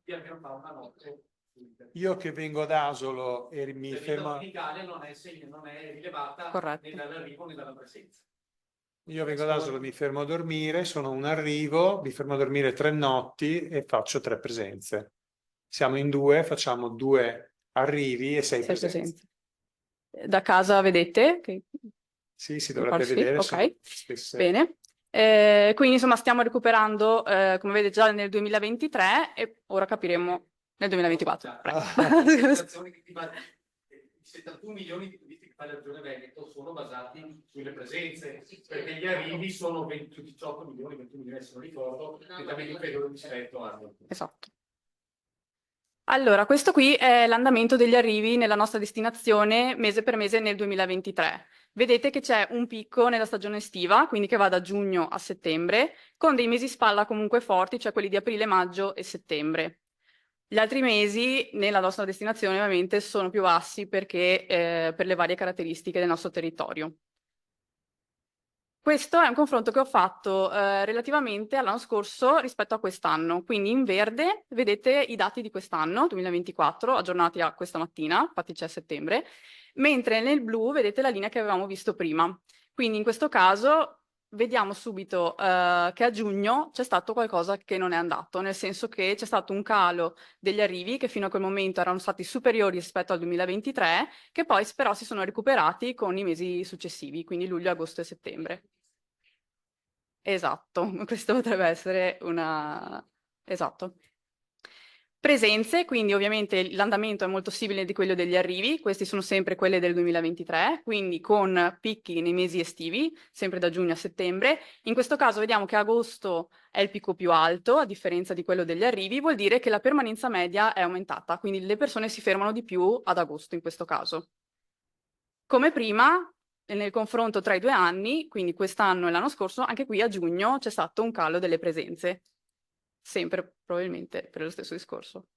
Io che vengo ad Asolo e mi fermo... In Italia non è rilevata Corretto. né dall'arrivo né dalla presenza. Io vengo ad Asolo, mi fermo a dormire, sono un arrivo, mi fermo a dormire 3 notti e faccio 3 presenze. Siamo in 2, facciamo 2 arrivi e 6 Sei presenze. presente. Da casa vedete? Sì, si dovrebbe Sì, vedere. ok. sono stesse- Bene. Quindi insomma stiamo recuperando, come vedete, già nel 2023 e ora capiremo nel 2024. Prego. I 71 milioni di turisti che fa la Regione Veneto sono basati sulle presenze, perché gli arrivi sono 18 milioni, 21 milioni se non ricordo, nettamente inferiore rispetto a... Esatto. Allora, questo qui è l'andamento degli arrivi nella nostra destinazione mese per mese nel 2023. Vedete che c'è un picco nella stagione estiva, quindi che va da giugno a settembre, con dei mesi spalla comunque forti, cioè quelli di aprile, maggio e settembre. Gli altri mesi nella nostra destinazione ovviamente sono più bassi perché per le varie caratteristiche del nostro territorio. Questo è un confronto che ho fatto relativamente all'anno scorso rispetto a quest'anno. Quindi in verde vedete i dati di quest'anno, 2024, aggiornati a questa mattina, infatti c'è settembre, mentre nel blu vedete la linea che avevamo visto prima. Quindi in questo caso vediamo subito che a giugno c'è stato qualcosa che non è andato, nel senso che c'è stato un calo degli arrivi che fino a quel momento erano stati superiori rispetto al 2023, che poi però si sono recuperati con i mesi successivi, quindi luglio, agosto e settembre. Esatto, questo potrebbe essere una... Esatto. Presenze, quindi ovviamente l'andamento è molto simile di quello degli arrivi, questi sono sempre quelle del 2023, quindi con picchi nei mesi estivi, sempre da giugno a settembre. In questo caso vediamo che agosto è il picco più alto, a differenza di quello degli arrivi, vuol dire che la permanenza media è aumentata, quindi le persone si fermano di più ad agosto in questo caso. Come prima, nel confronto tra i 2 anni, quindi quest'anno e l'anno scorso, anche qui a giugno c'è stato un calo delle presenze, sempre probabilmente per lo stesso discorso.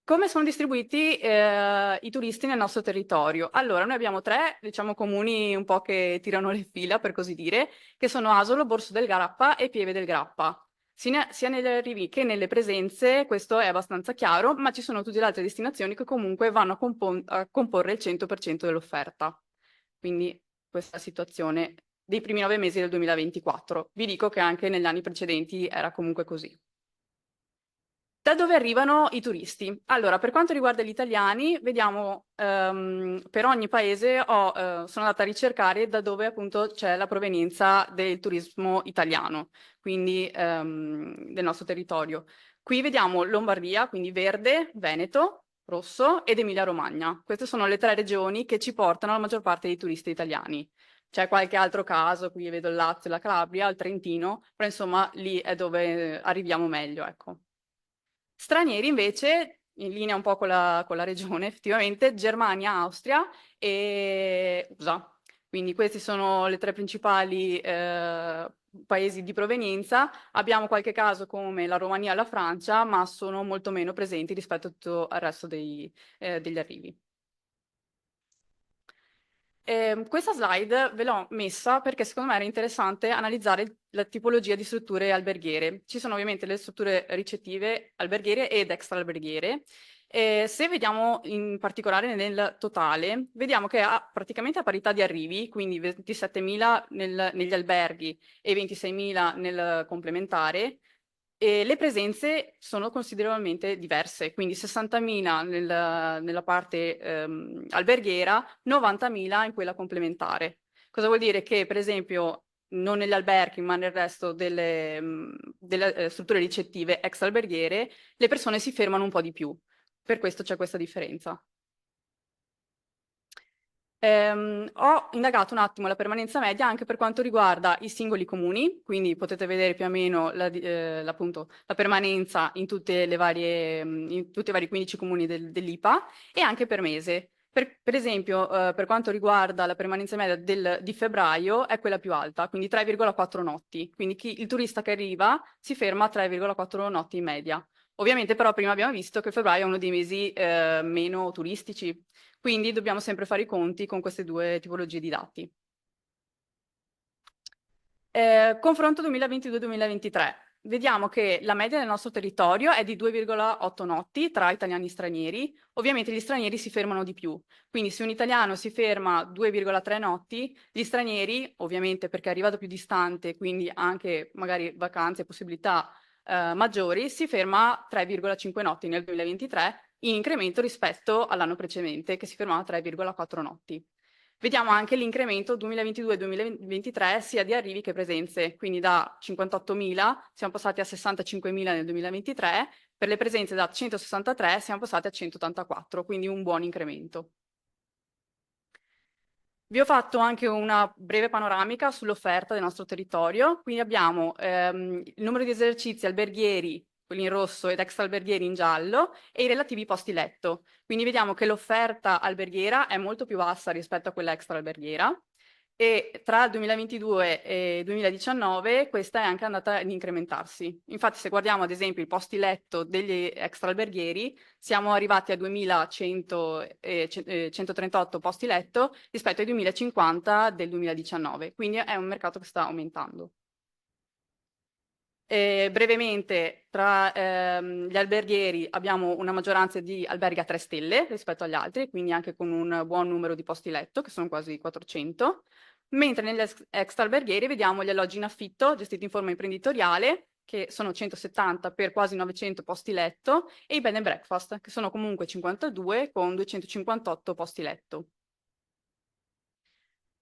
Come sono distribuiti i turisti nel nostro territorio? Allora, noi abbiamo 3, diciamo, comuni un po' che tirano le fila, per così dire, che sono Asolo, Borso del Grappa e Pieve del Grappa. sia negli arrivi che nelle presenze, questo è abbastanza chiaro, ma ci sono tutte le altre destinazioni che comunque vanno a comporre il 100% dell'offerta. Quindi questa è la situazione dei primi 9 mesi del 2024. Vi dico che anche negli anni precedenti era comunque così. Da dove arrivano i turisti? Allora, per quanto riguarda gli italiani, vediamo per ogni paese sono andata a ricercare da dove appunto c'è la provenienza del turismo italiano, quindi del nostro territorio. Qui vediamo Lombardia, quindi verde, Veneto, rosso ed Emilia-Romagna. Queste sono le 3 regioni che ci portano la maggior parte dei turisti italiani. C'è qualche altro caso, qui vedo il Lazio, la Calabria, il Trentino, però insomma lì è dove arriviamo meglio, ecco. Stranieri invece, in linea un po' con la regione, effettivamente, Germania, Austria e USA. Quindi questi sono le 3 principali paesi di provenienza. Abbiamo qualche caso come la Romania e la Francia, ma sono molto meno presenti rispetto a tutto il resto degli arrivi. Questa slide ve l'ho messa perché secondo me era interessante analizzare la tipologia di strutture alberghiere. Ci sono ovviamente le strutture ricettive alberghiere ed extra alberghiere. Se vediamo in particolare nel totale, vediamo che praticamente a parità di arrivi, quindi 27.000 negli alberghi e 26.000 nel complementare, e le presenze sono considerevolmente diverse, quindi 60.000 nella parte alberghiera, 90.000 in quella complementare. Cosa vuol dire? Che per esempio non negli alberghi ma nel resto delle strutture ricettive ex alberghiere le persone si fermano un po' di più, per questo c'è questa differenza. Ho indagato un attimo la permanenza media anche per quanto riguarda i singoli comuni, quindi potete vedere più o meno appunto, la permanenza in tutte le varie, in tutti i vari 15 comuni dell'IPA e anche per mese. Per esempio, per quanto riguarda la permanenza media di febbraio è quella più alta, quindi 3,4 notti. Quindi il turista che arriva si ferma a 3,4 notti in media. Ovviamente però prima abbiamo visto che febbraio è uno dei mesi meno turistici, quindi dobbiamo sempre fare i conti con queste 2 tipologie di dati. Confronto 2022-2023. Vediamo che la media del nostro territorio è di 2,8 notti tra italiani e stranieri. Ovviamente gli stranieri si fermano di più. Quindi se un italiano si ferma 2,3 notti, gli stranieri, ovviamente perché arriva da più distante, quindi anche magari vacanze e possibilità maggiori, si ferma 3,5 notti nel 2023, in incremento rispetto all'anno precedente che si fermava a 3,4 notti. Vediamo anche l'incremento 2022-2023 sia di arrivi che presenze, quindi da 58.000 siamo passati a 65.000 nel 2023, per le presenze da 163 siamo passati a 184, quindi un buon incremento. Vi ho fatto anche una breve panoramica sull'offerta del nostro territorio, quindi abbiamo il numero di esercizi alberghieri, quelli in rosso, ed extra alberghieri in giallo, e i relativi posti letto. Quindi vediamo che l'offerta alberghiera è molto più bassa rispetto a quella extra alberghiera, e tra il 2022 e il 2019 questa è anche andata ad incrementarsi. Infatti se guardiamo ad esempio i posti letto degli extra alberghieri, siamo arrivati a 2.138 posti letto rispetto ai 2.050 del 2019, quindi è un mercato che sta aumentando. Brevemente, tra gli alberghieri abbiamo una maggioranza di alberghi a 3 stelle rispetto agli altri, quindi anche con un buon numero di posti letto, che sono quasi 400, mentre negli extra alberghieri vediamo gli alloggi in affitto gestiti in forma imprenditoriale, che sono 170 per quasi 900 posti letto, e i bed and breakfast, che sono comunque 52 con 258 posti letto.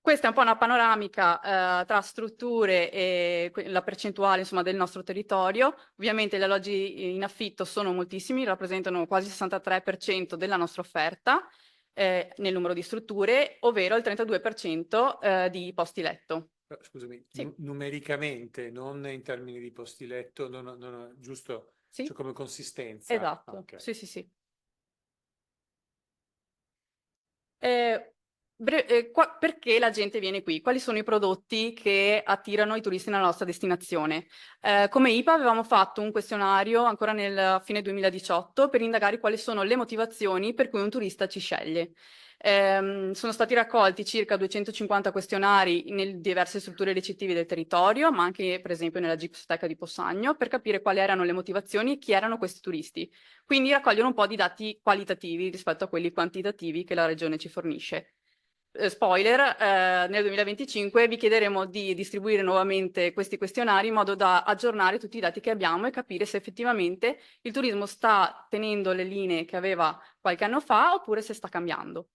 Questa è un po' una panoramica tra strutture e la percentuale insomma, del nostro territorio. Ovviamente gli alloggi in affitto sono moltissimi, rappresentano quasi il 63% della nostra offerta nel numero di strutture, ovvero il 32% di posti letto. Scusami, Sì. numericamente, non in termini di posti letto, giusto? Sì. Cioè come consistenza. Esatto, Okay. sì. Perché la gente viene qui? Quali sono i prodotti che attirano i turisti nella nostra destinazione? Come IPA avevamo fatto un questionario ancora nel fine 2018 per indagare quali sono le motivazioni per cui un turista ci sceglie. Sono stati raccolti circa 250 questionari nelle diverse strutture ricettive del territorio, ma anche per esempio nella Gipsoteca di Possagno, per capire quali erano le motivazioni e chi erano questi turisti. Quindi raccogliere un po' di dati qualitativi rispetto a quelli quantitativi che la regione ci fornisce. Spoiler, nel 2025 vi chiederemo di distribuire nuovamente questi questionari in modo da aggiornare tutti i dati che abbiamo e capire se effettivamente il turismo sta tenendo le linee che aveva qualche anno fa oppure se sta cambiando.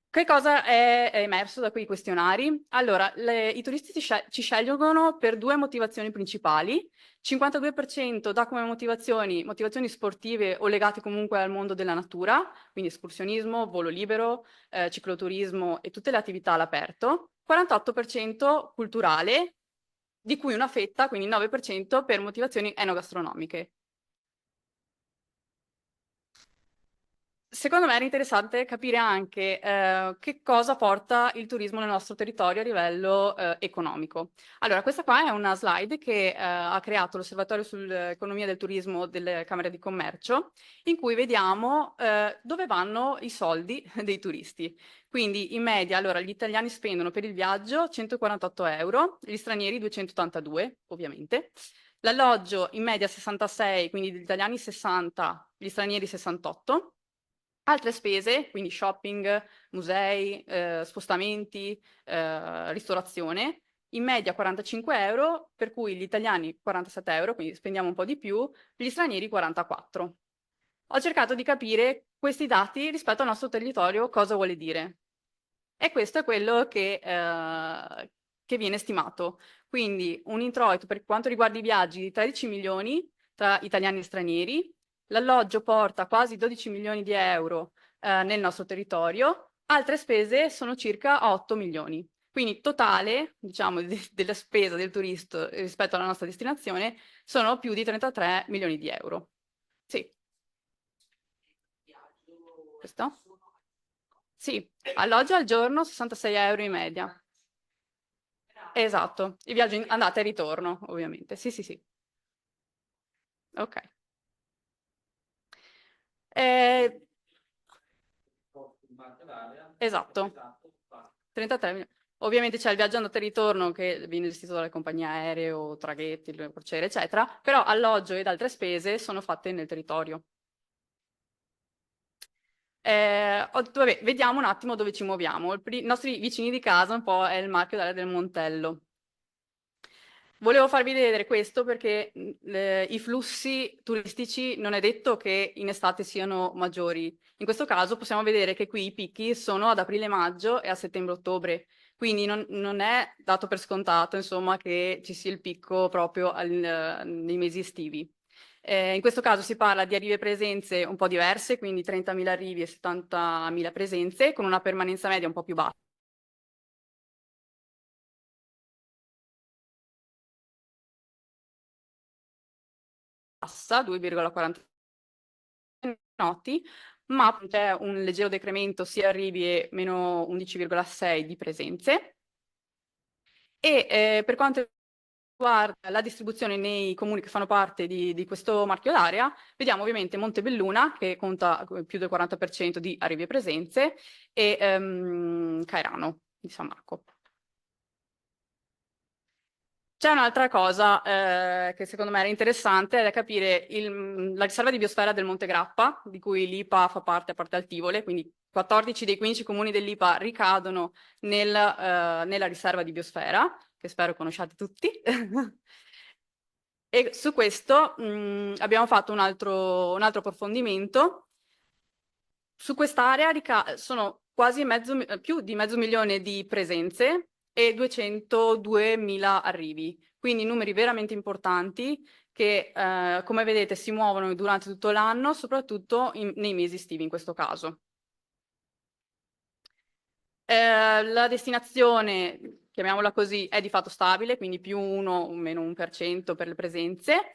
Che cosa è emerso da quei questionari? Allora, i turisti ci scelgono per due motivazioni principali. 52% dà come motivazioni sportive o legate comunque al mondo della natura, quindi escursionismo, volo libero, cicloturismo e tutte le attività all'aperto. 48% culturale, di cui una fetta, quindi 9% per motivazioni enogastronomiche. Secondo me era interessante capire anche che cosa porta il turismo nel nostro territorio a livello economico. Allora, questa qua è una slide che ha creato l'Osservatorio sull'economia del turismo delle Camere di Commercio, in cui vediamo dove vanno i soldi dei turisti. Quindi in media, allora, gli italiani spendono per il viaggio 148 euro, gli stranieri 282, ovviamente. L'alloggio in media 66, quindi gli italiani 60, gli stranieri 68. Altre spese, quindi shopping, musei, spostamenti, ristorazione, in media 45 euro, per cui gli italiani 47 euro, quindi spendiamo un po' di più, gli stranieri 44. Ho cercato di capire questi dati rispetto al nostro territorio cosa vuole dire. E questo è quello che viene stimato. Quindi un introito per quanto riguarda i viaggi di 13 milioni tra italiani e stranieri, l'alloggio porta quasi 12 milioni di euro nel nostro territorio, altre spese sono circa 8 milioni. Quindi totale, diciamo, della spesa del turista rispetto alla nostra destinazione sono più di 33 milioni di euro. Sì. Questo? Sì, alloggio al giorno 66 euro in media. Esatto, il viaggio in andata e ritorno, ovviamente. Sì, sì, sì. Ok. Esatto. 33 milioni. Ovviamente c'è il viaggio andata e ritorno che viene gestito dalle compagnie aeree o traghetti, le crociere, eccetera, però alloggio ed altre spese sono fatte nel territorio. Vabbè, vediamo un attimo dove ci muoviamo. I nostri vicini di casa un po' è il marchio d'area del Montello. Volevo farvi vedere questo perché i flussi turistici non è detto che in estate siano maggiori. In questo caso possiamo vedere che qui i picchi sono ad aprile-maggio e a settembre-ottobre, quindi non è dato per scontato, insomma, che ci sia il picco proprio nei mesi estivi. In questo caso si parla di arrivi e presenze un po' diverse, quindi 30.000 arrivi e 70.000 presenze, con una permanenza media un po' più bassa. 2,40 notti, ma c'è un leggero decremento sia arrivi e meno 11,6 di presenze. E per quanto riguarda la distribuzione nei comuni che fanno parte di questo marchio d'area, vediamo ovviamente Montebelluna che conta più del 40% di arrivi e presenze e Cairano di San Marco. C'è un'altra cosa che secondo me era interessante, è capire la riserva di biosfera del Monte Grappa, di cui l'IPA fa parte a parte Altivole, quindi 14 dei 15 comuni dell'IPA ricadono nella riserva di biosfera, che spero conosciate tutti. E su questo abbiamo fatto un altro approfondimento. Su quest'area sono quasi più di mezzo milione di presenze e 202.000 arrivi, quindi numeri veramente importanti che come vedete si muovono durante tutto l'anno, soprattutto nei mesi estivi in questo caso. La destinazione, chiamiamola così, è di fatto stabile, quindi più 1 o meno 1% per le presenze.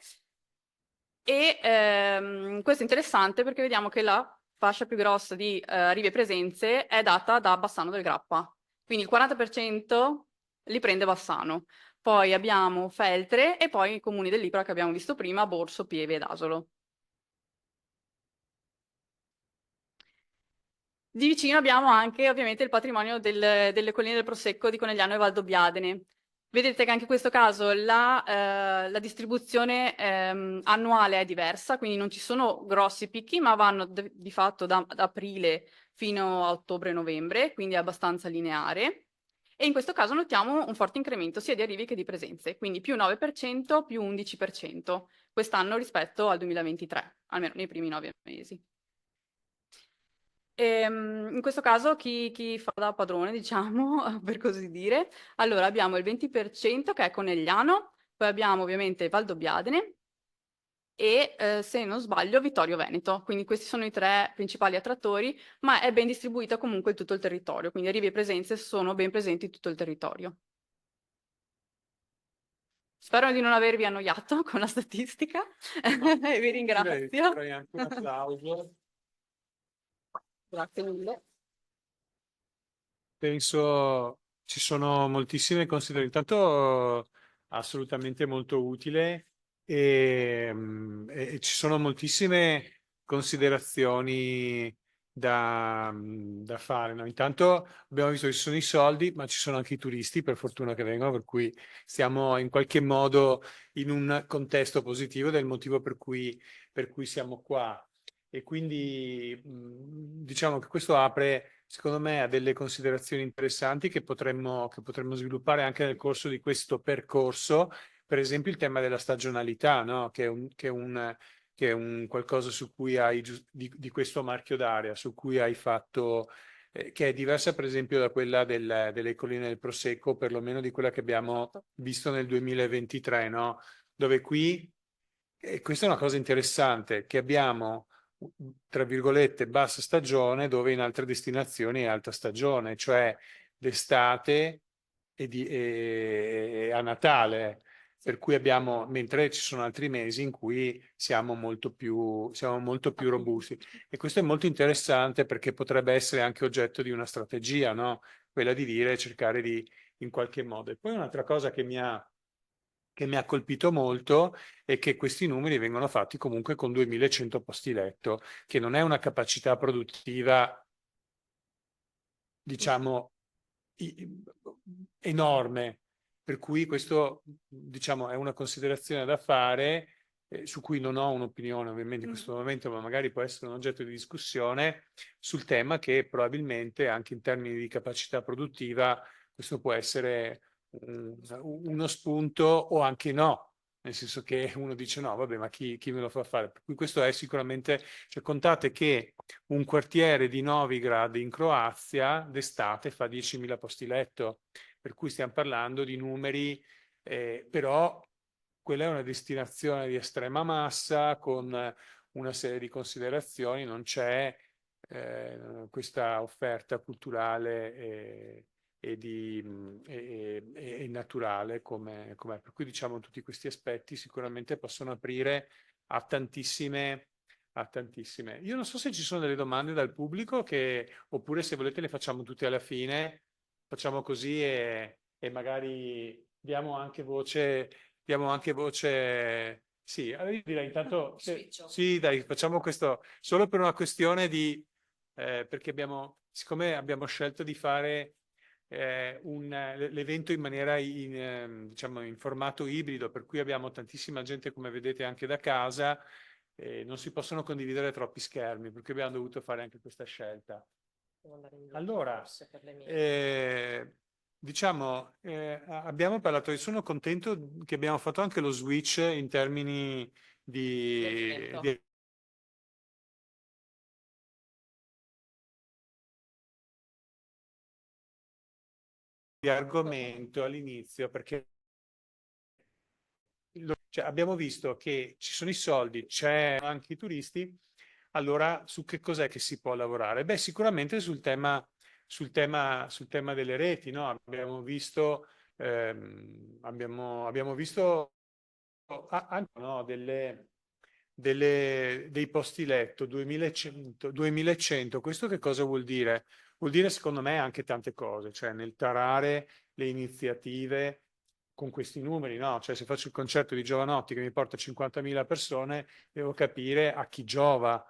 E questo è interessante perché vediamo che la fascia più grossa di arrivi e presenze è data da Bassano del Grappa, quindi il 40% li prende Bassano. Poi abbiamo Feltre e poi i comuni dell'Isola che abbiamo visto prima, Borso, Pieve ed Asolo. Di vicino abbiamo anche ovviamente il patrimonio delle colline del Prosecco di Conegliano e Valdobbiadene. Vedete che anche in questo caso la distribuzione annuale è diversa, quindi non ci sono grossi picchi, ma vanno di fatto da aprile fino a ottobre-novembre, quindi è abbastanza lineare. E in questo caso notiamo un forte incremento sia di arrivi che di presenze, quindi più 9%, più 11% quest'anno rispetto al 2023, almeno nei primi 9 mesi. In questo caso chi fa da padrone, diciamo, per così dire, allora abbiamo il 20% che è Conegliano, poi abbiamo ovviamente Valdobbiadene e se non sbaglio Vittorio Veneto, quindi questi sono i 3 principali attrattori, ma è ben distribuita comunque in tutto il territorio, quindi arrivi e presenze sono ben presenti in tutto il territorio. Spero di non avervi annoiato con la statistica e vi ringrazio. Direi anche un applauso. Grazie mille. Penso ci sono moltissime considerazioni, intanto assolutamente molto utile e ci sono moltissime considerazioni da fare, no? Intanto abbiamo visto che ci sono i soldi, ma ci sono anche i turisti, per fortuna che vengono, per cui stiamo in qualche modo in un contesto positivo del motivo per cui siamo qua. E quindi diciamo che questo apre, secondo me, a delle considerazioni interessanti che potremmo sviluppare anche nel corso di questo percorso. Per esempio il tema della stagionalità, no? Che è un qualcosa su cui hai, di questo marchio d'area, su cui hai fatto, che è diversa per esempio da quella delle colline del Prosecco, perlomeno di quella che abbiamo visto nel 2023, no? Dove qui, e questa è una cosa interessante, che abbiamo tra virgolette bassa stagione dove in altre destinazioni è alta stagione, cioè l'estate e a Natale, per cui abbiamo, mentre ci sono altri mesi in cui siamo molto più robusti. E questo è molto interessante perché potrebbe essere anche oggetto di una strategia, no? Quella di dire, cercare di in qualche modo. E poi un'altra cosa che mi ha colpito molto è che questi numeri vengono fatti comunque con 2100 posti letto, che non è una capacità produttiva, diciamo, enorme. Per cui questo, diciamo, è una considerazione da fare, su cui non ho un'opinione ovviamente in questo momento, ma magari può essere un oggetto di discussione sul tema che probabilmente anche in termini di capacità produttiva questo può essere uno spunto o anche no, nel senso che uno dice no, vabbè, ma chi me lo fa fare? Per cui questo è sicuramente, cioè contate che un quartiere di Novigrad in Croazia d'estate fa 10.000 posti letto, per cui stiamo parlando di numeri, però quella è una destinazione di estrema massa con una serie di considerazioni, non c'è questa offerta culturale e naturale com'è. Per cui diciamo tutti questi aspetti sicuramente possono aprire a tantissime. Io non so se ci sono delle domande dal pubblico oppure se volete le facciamo tutte alla fine, facciamo così e magari diamo anche voce. Sì, allora io direi intanto sì, dai, facciamo questo solo per una questione di perché siccome abbiamo scelto di fare l'evento in maniera diciamo in formato ibrido, per cui abbiamo tantissima gente, come vedete, anche da casa, non si possono condividere troppi schermi, per cui abbiamo dovuto fare anche questa scelta. Allora, diciamo, abbiamo parlato, sono contento che abbiamo fatto anche lo switch in termini di argomento all'inizio, perché cioè, abbiamo visto che ci sono i soldi, c'è anche i turisti, allora su che cos'è che si può lavorare? Beh, sicuramente sul tema delle reti, no? Abbiamo visto anche no, dei posti letto 2100, questo che cosa vuol dire? Vuol dire secondo me anche tante cose, cioè nel tarare le iniziative con questi numeri, no? Cioè se faccio il concerto di Giovanotti che mi porta 50.000 persone, devo capire a chi giova.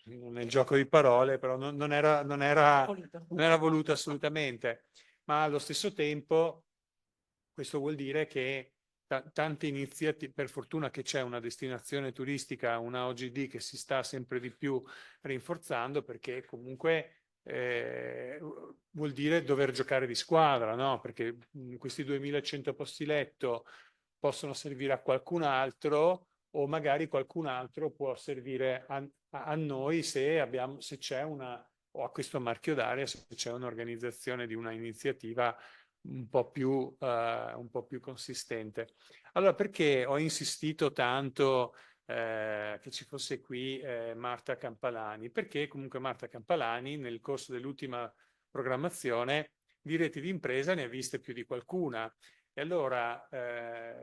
Nel gioco di parole, però non era voluto assolutamente, ma allo stesso tempo questo vuol dire che tante iniziative, per fortuna che c'è una destinazione turistica, una OGD che si sta sempre di più rinforzando, perché comunque vuol dire dover giocare di squadra, no? Perché questi 2100 posti letto possono servire a qualcun altro o magari qualcun altro può servire a noi se c'è o a questo marchio d'area se c'è un'organizzazione di una iniziativa un po' più consistente. Allora, perché ho insistito tanto che ci fosse qui Marta Campalani? Perché comunque Marta Campalani nel corso dell'ultima programmazione di reti di impresa ne ha viste più di qualcuna. E allora,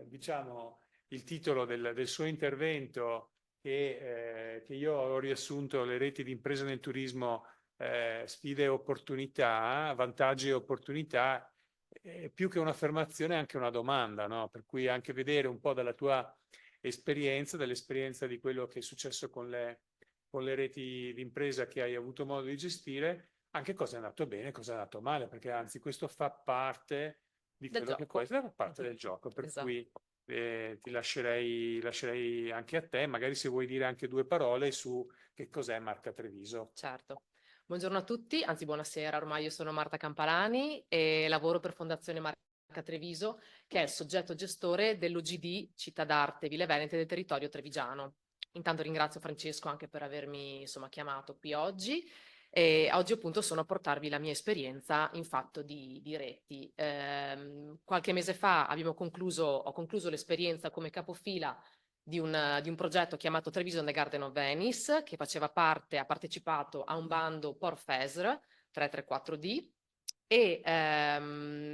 diciamo, il titolo del suo intervento che io ho riassunto le reti di impresa nel turismo, sfide e opportunità, vantaggi e opportunità, più che un'affermazione è anche una domanda, no? Per cui anche vedere un po' dalla tua esperienza, dall'esperienza di quello che è successo con le reti di impresa che hai avuto modo di gestire, anche cosa è andato bene, cosa è andato male, perché anzi questo fa parte di quello che può essere parte del gioco, per cui ti lascerei anche a te, magari se vuoi dire anche due parole su che cos'è Marca Treviso. Certo. Buongiorno a tutti, anzi buonasera, ormai io sono Marta Campalani e lavoro per Fondazione Marca Treviso, che è il soggetto gestore dell'OGD Città d'Arte Ville Venete del territorio trevigiano. Intanto ringrazio Francesco anche per avermi chiamato qui oggi. E oggi appunto sono a portarvi la mia esperienza in fatto di reti. Qualche mese fa ho concluso l'esperienza come capofila di un progetto chiamato Treviso and the Garden of Venice, che ha partecipato a un bando PORFESR 334D e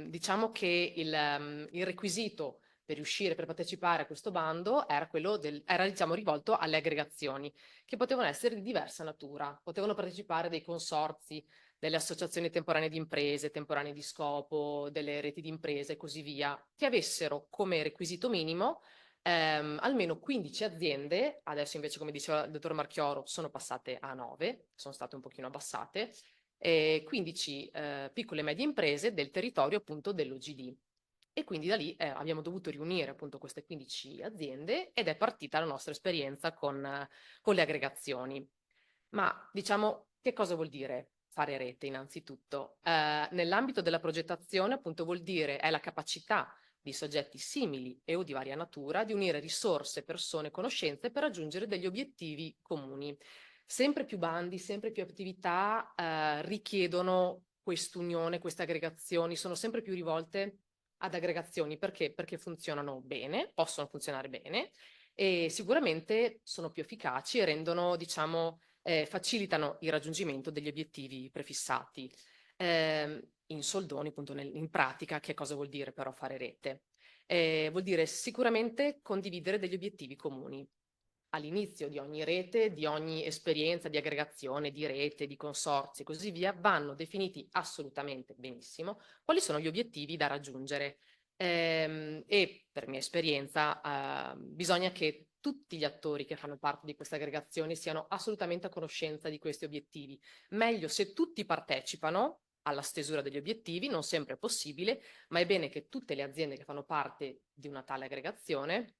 diciamo che il requisito per partecipare a questo bando era rivolto alle aggregazioni che potevano essere di diversa natura, potevano partecipare dei consorzi, delle associazioni temporanee di imprese, temporanee di scopo, delle reti di imprese e così via, che avessero come requisito minimo almeno 15 aziende, adesso invece come diceva il dottor Marchioro sono passate a 9, sono state un pochino abbassate, 15 piccole e medie imprese del territorio appunto dell'OGD. E quindi da lì abbiamo dovuto riunire appunto queste 15 aziende ed è partita la nostra esperienza con le aggregazioni. Ma diciamo, che cosa vuol dire fare rete innanzitutto? Nell'ambito della progettazione appunto vuol dire è la capacità di soggetti simili e o di varia natura di unire risorse, persone, conoscenze per raggiungere degli obiettivi comuni. Sempre più bandi, sempre più attività richiedono quest'unione, queste aggregazioni, sono sempre più rivolte ad aggregazioni. Perché? Perché funzionano bene, possono funzionare bene e sicuramente sono più efficaci e rendono, facilitano il raggiungimento degli obiettivi prefissati. In soldoni, appunto, in pratica, che cosa vuol dire però fare rete? Vuol dire sicuramente condividere degli obiettivi comuni. All'inizio di ogni rete, di ogni esperienza di aggregazione, di rete, di consorzi e così via, vanno definiti assolutamente benissimo quali sono gli obiettivi da raggiungere. E per mia esperienza bisogna che tutti gli attori che fanno parte di queste aggregazioni siano assolutamente a conoscenza di questi obiettivi. Meglio se tutti partecipano alla stesura degli obiettivi, non sempre è possibile, ma è bene che tutte le aziende che fanno parte di una tale aggregazione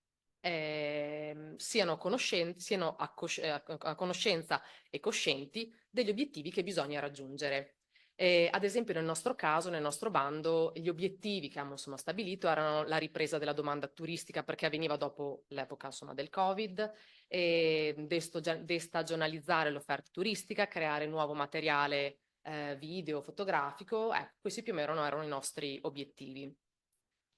siano a conoscenza e coscienti degli obiettivi che bisogna raggiungere. Ad esempio nel nostro caso, nel nostro bando, gli obiettivi che abbiamo stabilito erano la ripresa della domanda turistica perché avveniva dopo l'epoca del Covid, destagionalizzare l'offerta turistica, creare nuovo materiale video, fotografico, questi più o meno erano i nostri obiettivi.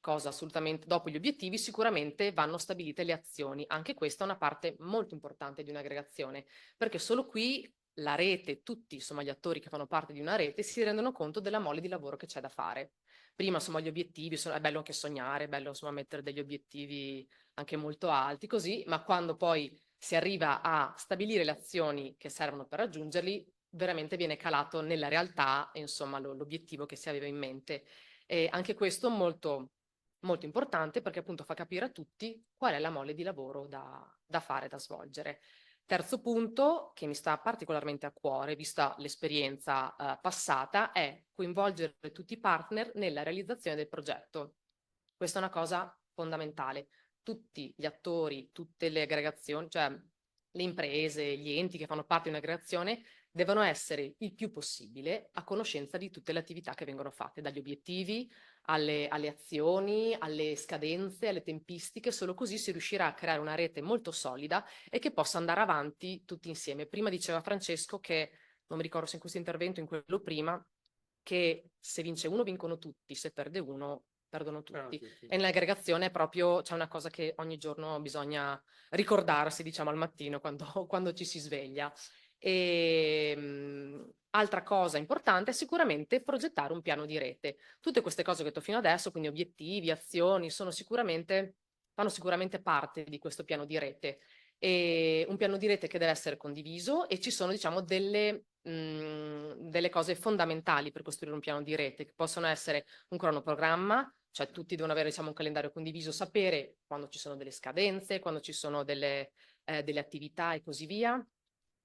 Cosa assolutamente, dopo gli obiettivi sicuramente vanno stabilite le azioni, anche questa è una parte molto importante di un'aggregazione, perché solo qui la rete, tutti gli attori che fanno parte di una rete si rendono conto della mole di lavoro che c'è da fare. Prima gli obiettivi, è bello anche sognare, è bello mettere degli obiettivi anche molto alti così, ma quando poi si arriva a stabilire le azioni che servono per raggiungerli, veramente viene calato nella realtà, insomma, l'obiettivo che si aveva in mente. E anche questo molto, molto importante, perché appunto fa capire a tutti qual è la mole di lavoro da fare, da svolgere. Terzo punto, che mi sta particolarmente a cuore, vista l'esperienza passata, è coinvolgere tutti i partner nella realizzazione del progetto. Questa è una cosa fondamentale. Tutti gli attori, tutte le aggregazioni, cioè le imprese, gli enti che fanno parte di un'aggregazione, devono essere il più possibile a conoscenza di tutte le attività che vengono fatte, dagli obiettivi alle azioni, alle scadenze, alle tempistiche. Solo così si riuscirà a creare una rete molto solida e che possa andare avanti tutti insieme. Prima diceva Francesco che, non mi ricordo se in questo intervento o in quello prima, che se vince uno vincono tutti, se perde uno perdono tutti. E nell'aggregazione è proprio, c'è una cosa che ogni giorno bisogna ricordarsi, diciamo, al mattino quando ci si sveglia. Altra cosa importante è sicuramente progettare un piano di rete. Tutte queste cose che ho detto fino adesso, quindi obiettivi, azioni, fanno sicuramente parte di questo piano di rete. E un piano di rete che deve essere condiviso, e ci sono, diciamo, delle cose fondamentali per costruire un piano di rete, che possono essere un cronoprogramma, cioè tutti devono avere, diciamo, un calendario condiviso, sapere quando ci sono delle scadenze, quando ci sono delle attività e così via.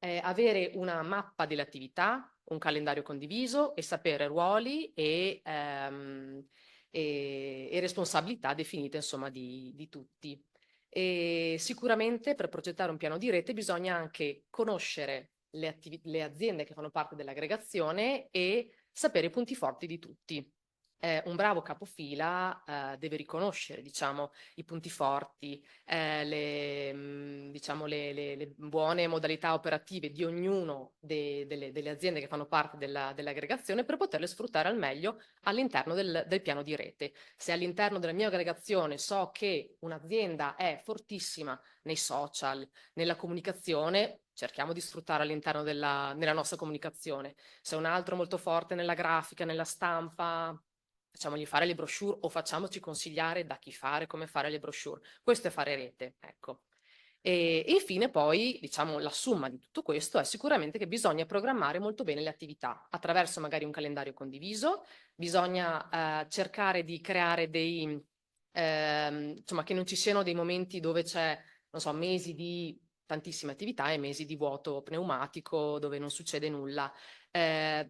Avere una mappa delle attività, un calendario condiviso e sapere ruoli e responsabilità definite, insomma, di tutti. E sicuramente per progettare un piano di rete bisogna anche conoscere le aziende che fanno parte dell'aggregazione e sapere i punti forti di tutti. Un bravo capofila deve riconoscere, diciamo, i punti forti, diciamo, le buone modalità operative di ognuno delle aziende che fanno parte dell'aggregazione, per poterle sfruttare al meglio all'interno del piano di rete. Se all'interno della mia aggregazione so che un'azienda è fortissima nei social, nella comunicazione, cerchiamo di sfruttare all'interno nella nostra comunicazione. Se un altro molto forte nella grafica, nella stampa, facciamogli fare le brochure o facciamoci consigliare da chi fare, come fare le brochure. Questo è fare rete, ecco. E infine poi, diciamo, la somma di tutto questo è sicuramente che bisogna programmare molto bene le attività attraverso magari un calendario condiviso, bisogna cercare di creare insomma, che non ci siano dei momenti dove c'è, non so, mesi di tantissime attività e mesi di vuoto pneumatico dove non succede nulla.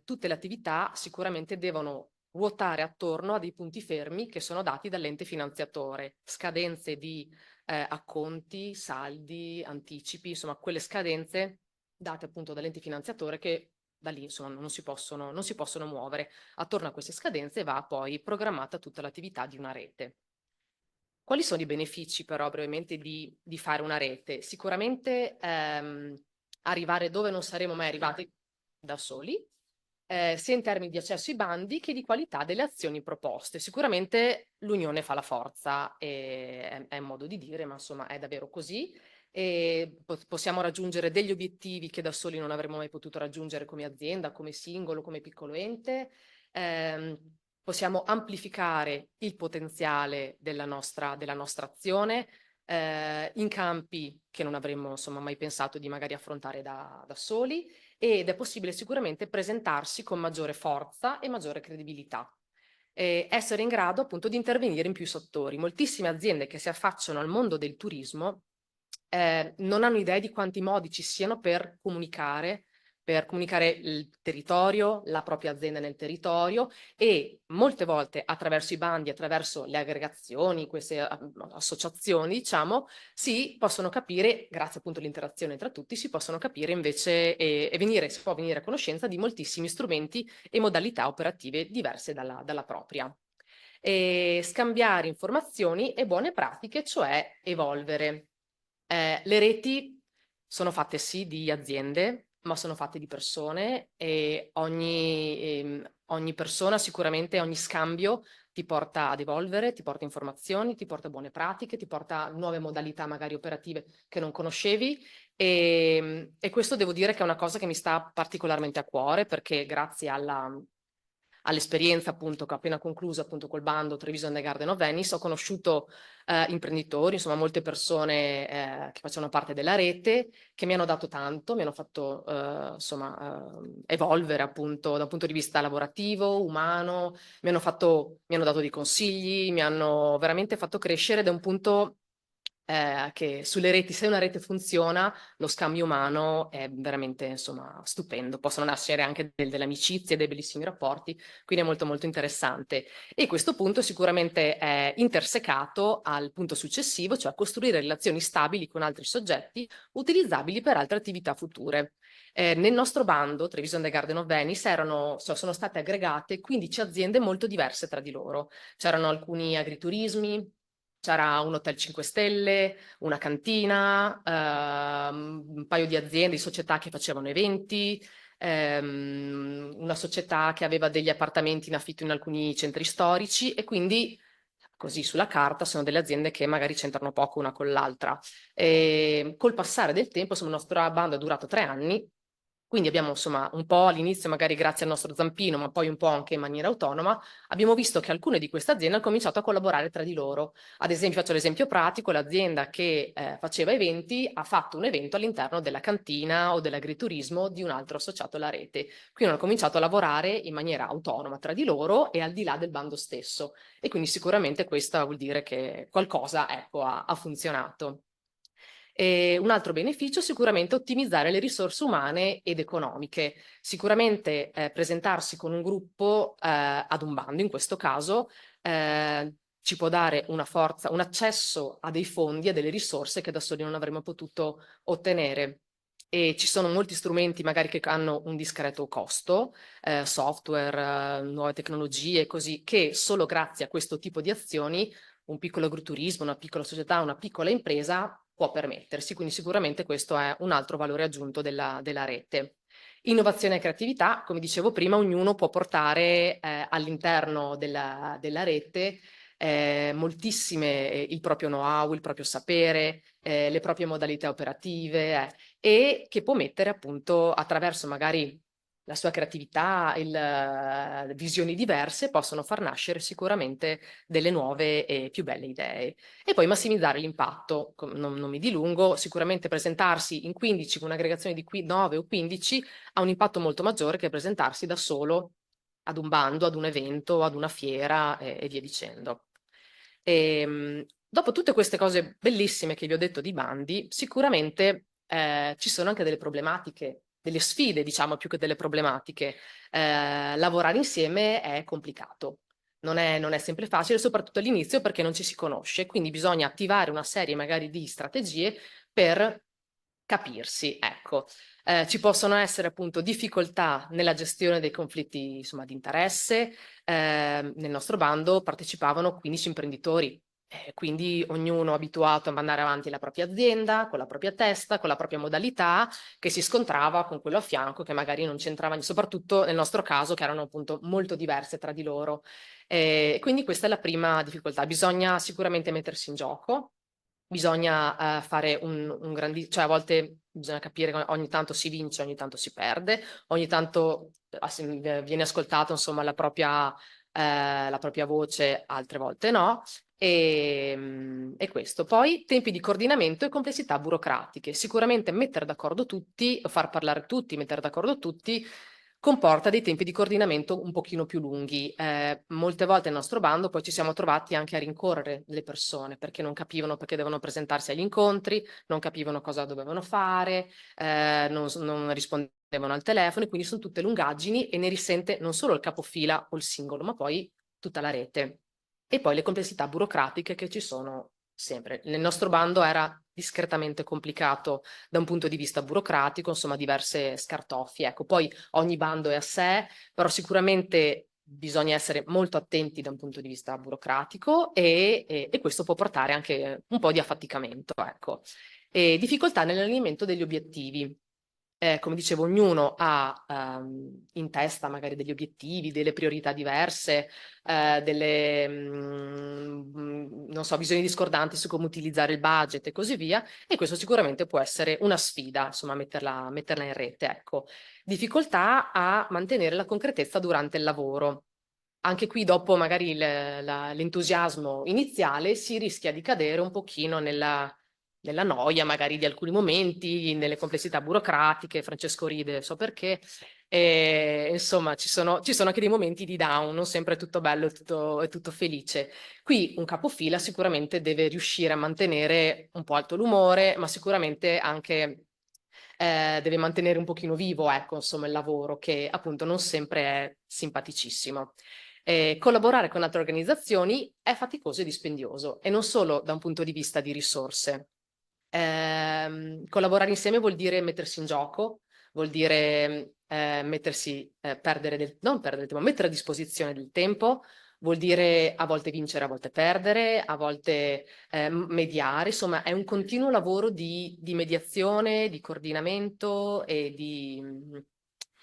Tutte le attività sicuramente devono ruotare attorno a dei punti fermi che sono dati dall'ente finanziatore, scadenze di acconti, saldi, anticipi, insomma quelle scadenze date appunto dall'ente finanziatore che da lì insomma non si possono muovere. Attorno a queste scadenze va poi programmata tutta l'attività di una rete. Quali sono i benefici però brevemente di fare una rete? Sicuramente arrivare dove non saremo mai arrivati da soli, sia in termini di accesso ai bandi che di qualità delle azioni proposte. Sicuramente l'unione fa la forza, è un modo di dire, ma insomma è davvero così. E possiamo raggiungere degli obiettivi che da soli non avremmo mai potuto raggiungere come azienda, come singolo, come piccolo ente. Possiamo amplificare il potenziale della nostra azione in campi che non avremmo insomma mai pensato di magari affrontare da soli, ed è possibile sicuramente presentarsi con maggiore forza e maggiore credibilità. Essere in grado appunto di intervenire in più settori. Moltissime aziende che si affacciano al mondo del turismo non hanno idea di quanti modi ci siano per comunicare il territorio, la propria azienda nel territorio, e molte volte attraverso i bandi, attraverso le aggregazioni, queste associazioni, diciamo, si possono capire, grazie appunto all'interazione tra tutti, si possono capire invece si può venire a conoscenza di moltissimi strumenti e modalità operative diverse dalla propria. E scambiare informazioni e buone pratiche, cioè evolvere. Le reti sono fatte sì di aziende, ma sono fatte di persone, e ogni persona sicuramente, ogni scambio ti porta ad evolvere, ti porta informazioni, ti porta buone pratiche, ti porta nuove modalità magari operative che non conoscevi, e questo devo dire che è una cosa che mi sta particolarmente a cuore, perché grazie all'esperienza appunto che ho appena concluso appunto col bando Treviso and the Garden of Venice, ho conosciuto imprenditori, insomma molte persone che facevano parte della rete, che mi hanno dato tanto, mi hanno fatto evolvere appunto da un punto di vista lavorativo, umano, mi hanno dato dei consigli, mi hanno veramente fatto crescere da un punto che sulle reti, se una rete funziona, lo scambio umano è veramente, insomma, stupendo. Possono nascere anche delle amicizie, dei bellissimi rapporti, quindi è molto molto interessante. E questo punto sicuramente è intersecato al punto successivo, cioè a costruire relazioni stabili con altri soggetti utilizzabili per altre attività future. Nel nostro bando, Treviso and the Garden of Venice, sono state aggregate 15 aziende molto diverse tra di loro. C'erano alcuni agriturismi, c'era un hotel 5 stelle, una cantina, un paio di aziende, di società che facevano eventi, una società che aveva degli appartamenti in affitto in alcuni centri storici e quindi così sulla carta sono delle aziende che magari c'entrano poco una con l'altra. Col passare del tempo, insomma, il nostro bando è durato 3 anni. Quindi abbiamo insomma un po' all'inizio magari grazie al nostro zampino, ma poi un po' anche in maniera autonoma, abbiamo visto che alcune di queste aziende hanno cominciato a collaborare tra di loro. Ad esempio, faccio l'esempio pratico, l'azienda che faceva eventi ha fatto un evento all'interno della cantina o dell'agriturismo di un altro associato alla rete. Quindi hanno cominciato a lavorare in maniera autonoma tra di loro e al di là del bando stesso. E quindi sicuramente questo vuol dire che qualcosa, ecco, ha funzionato. E un altro beneficio è sicuramente ottimizzare le risorse umane ed economiche. Sicuramente presentarsi con un gruppo ad un bando, in questo caso, ci può dare una forza, un accesso a dei fondi, a delle risorse che da soli non avremmo potuto ottenere. E ci sono molti strumenti magari che hanno un discreto costo, software, nuove tecnologie, così, che solo grazie a questo tipo di azioni un piccolo agriturismo, una piccola società, una piccola impresa può permettersi, quindi sicuramente questo è un altro valore aggiunto della rete. Innovazione e creatività, come dicevo prima, ognuno può portare all'interno della rete moltissime il proprio know-how, il proprio sapere, le proprie modalità operative e che può mettere appunto attraverso magari la sua creatività, visioni diverse possono far nascere sicuramente delle nuove e più belle idee. E poi massimizzare l'impatto, non mi dilungo, sicuramente presentarsi in 15 con un'aggregazione di 9 o 15 ha un impatto molto maggiore che presentarsi da solo ad un bando, ad un evento, ad una fiera e via dicendo. Dopo tutte queste cose bellissime che vi ho detto di bandi, sicuramente ci sono anche delle problematiche, delle sfide, diciamo, più che delle problematiche. Lavorare insieme è complicato. Non è sempre facile, soprattutto all'inizio perché non ci si conosce, quindi bisogna attivare una serie magari di strategie per capirsi, ecco. Ci possono essere appunto difficoltà nella gestione dei conflitti, insomma, di interesse. Nel nostro bando partecipavano 15 imprenditori, quindi ognuno abituato a mandare avanti la propria azienda, con la propria testa, con la propria modalità, che si scontrava con quello a fianco che magari non c'entrava, soprattutto nel nostro caso, che erano appunto molto diverse tra di loro. Quindi questa è la prima difficoltà. Bisogna sicuramente mettersi in gioco. Bisogna fare un grandissimo, cioè a volte bisogna capire che ogni tanto si vince, ogni tanto si perde, ogni tanto viene ascoltata insomma la propria voce, altre volte no. E questo. Poi tempi di coordinamento e complessità burocratiche. Sicuramente mettere d'accordo tutti, far parlare tutti, mettere d'accordo tutti comporta dei tempi di coordinamento un pochino più lunghi. Molte volte nel nostro bando poi ci siamo trovati anche a rincorrere le persone perché non capivano perché devono presentarsi agli incontri, non capivano cosa dovevano fare, non rispondevano al telefono, quindi sono tutte lungaggini e ne risente non solo il capofila o il singolo, ma poi tutta la rete. E poi le complessità burocratiche che ci sono sempre. Nel nostro bando era discretamente complicato da un punto di vista burocratico, insomma diverse scartoffie. Ecco, poi ogni bando è a sé, però sicuramente bisogna essere molto attenti da un punto di vista burocratico e questo può portare anche un po' di affaticamento, ecco. E difficoltà nell'allineamento degli obiettivi. Come dicevo, ognuno ha in testa magari degli obiettivi, delle priorità diverse, delle non so, visioni discordanti su come utilizzare il budget e così via, e questo sicuramente può essere una sfida, insomma, metterla in rete, ecco. Difficoltà a mantenere la concretezza durante il lavoro. anche qui dopo magari l'entusiasmo iniziale si rischia di cadere un pochino nella noia magari di alcuni momenti, nelle complessità burocratiche. Francesco ride, so perché. Insomma, ci sono anche dei momenti di down, non sempre è tutto bello e tutto felice. Qui un capofila sicuramente deve riuscire a mantenere un po' alto l'umore, ma sicuramente anche deve mantenere un pochino vivo, ecco, insomma, il lavoro, che appunto non sempre è simpaticissimo. Collaborare con altre organizzazioni è faticoso e dispendioso, e non solo da un punto di vista di risorse. Collaborare insieme vuol dire mettersi in gioco, vuol dire non perdere del tempo, mettere a disposizione del tempo, vuol dire a volte vincere, a volte perdere, a volte mediare. Insomma, è un continuo lavoro di mediazione, di coordinamento e di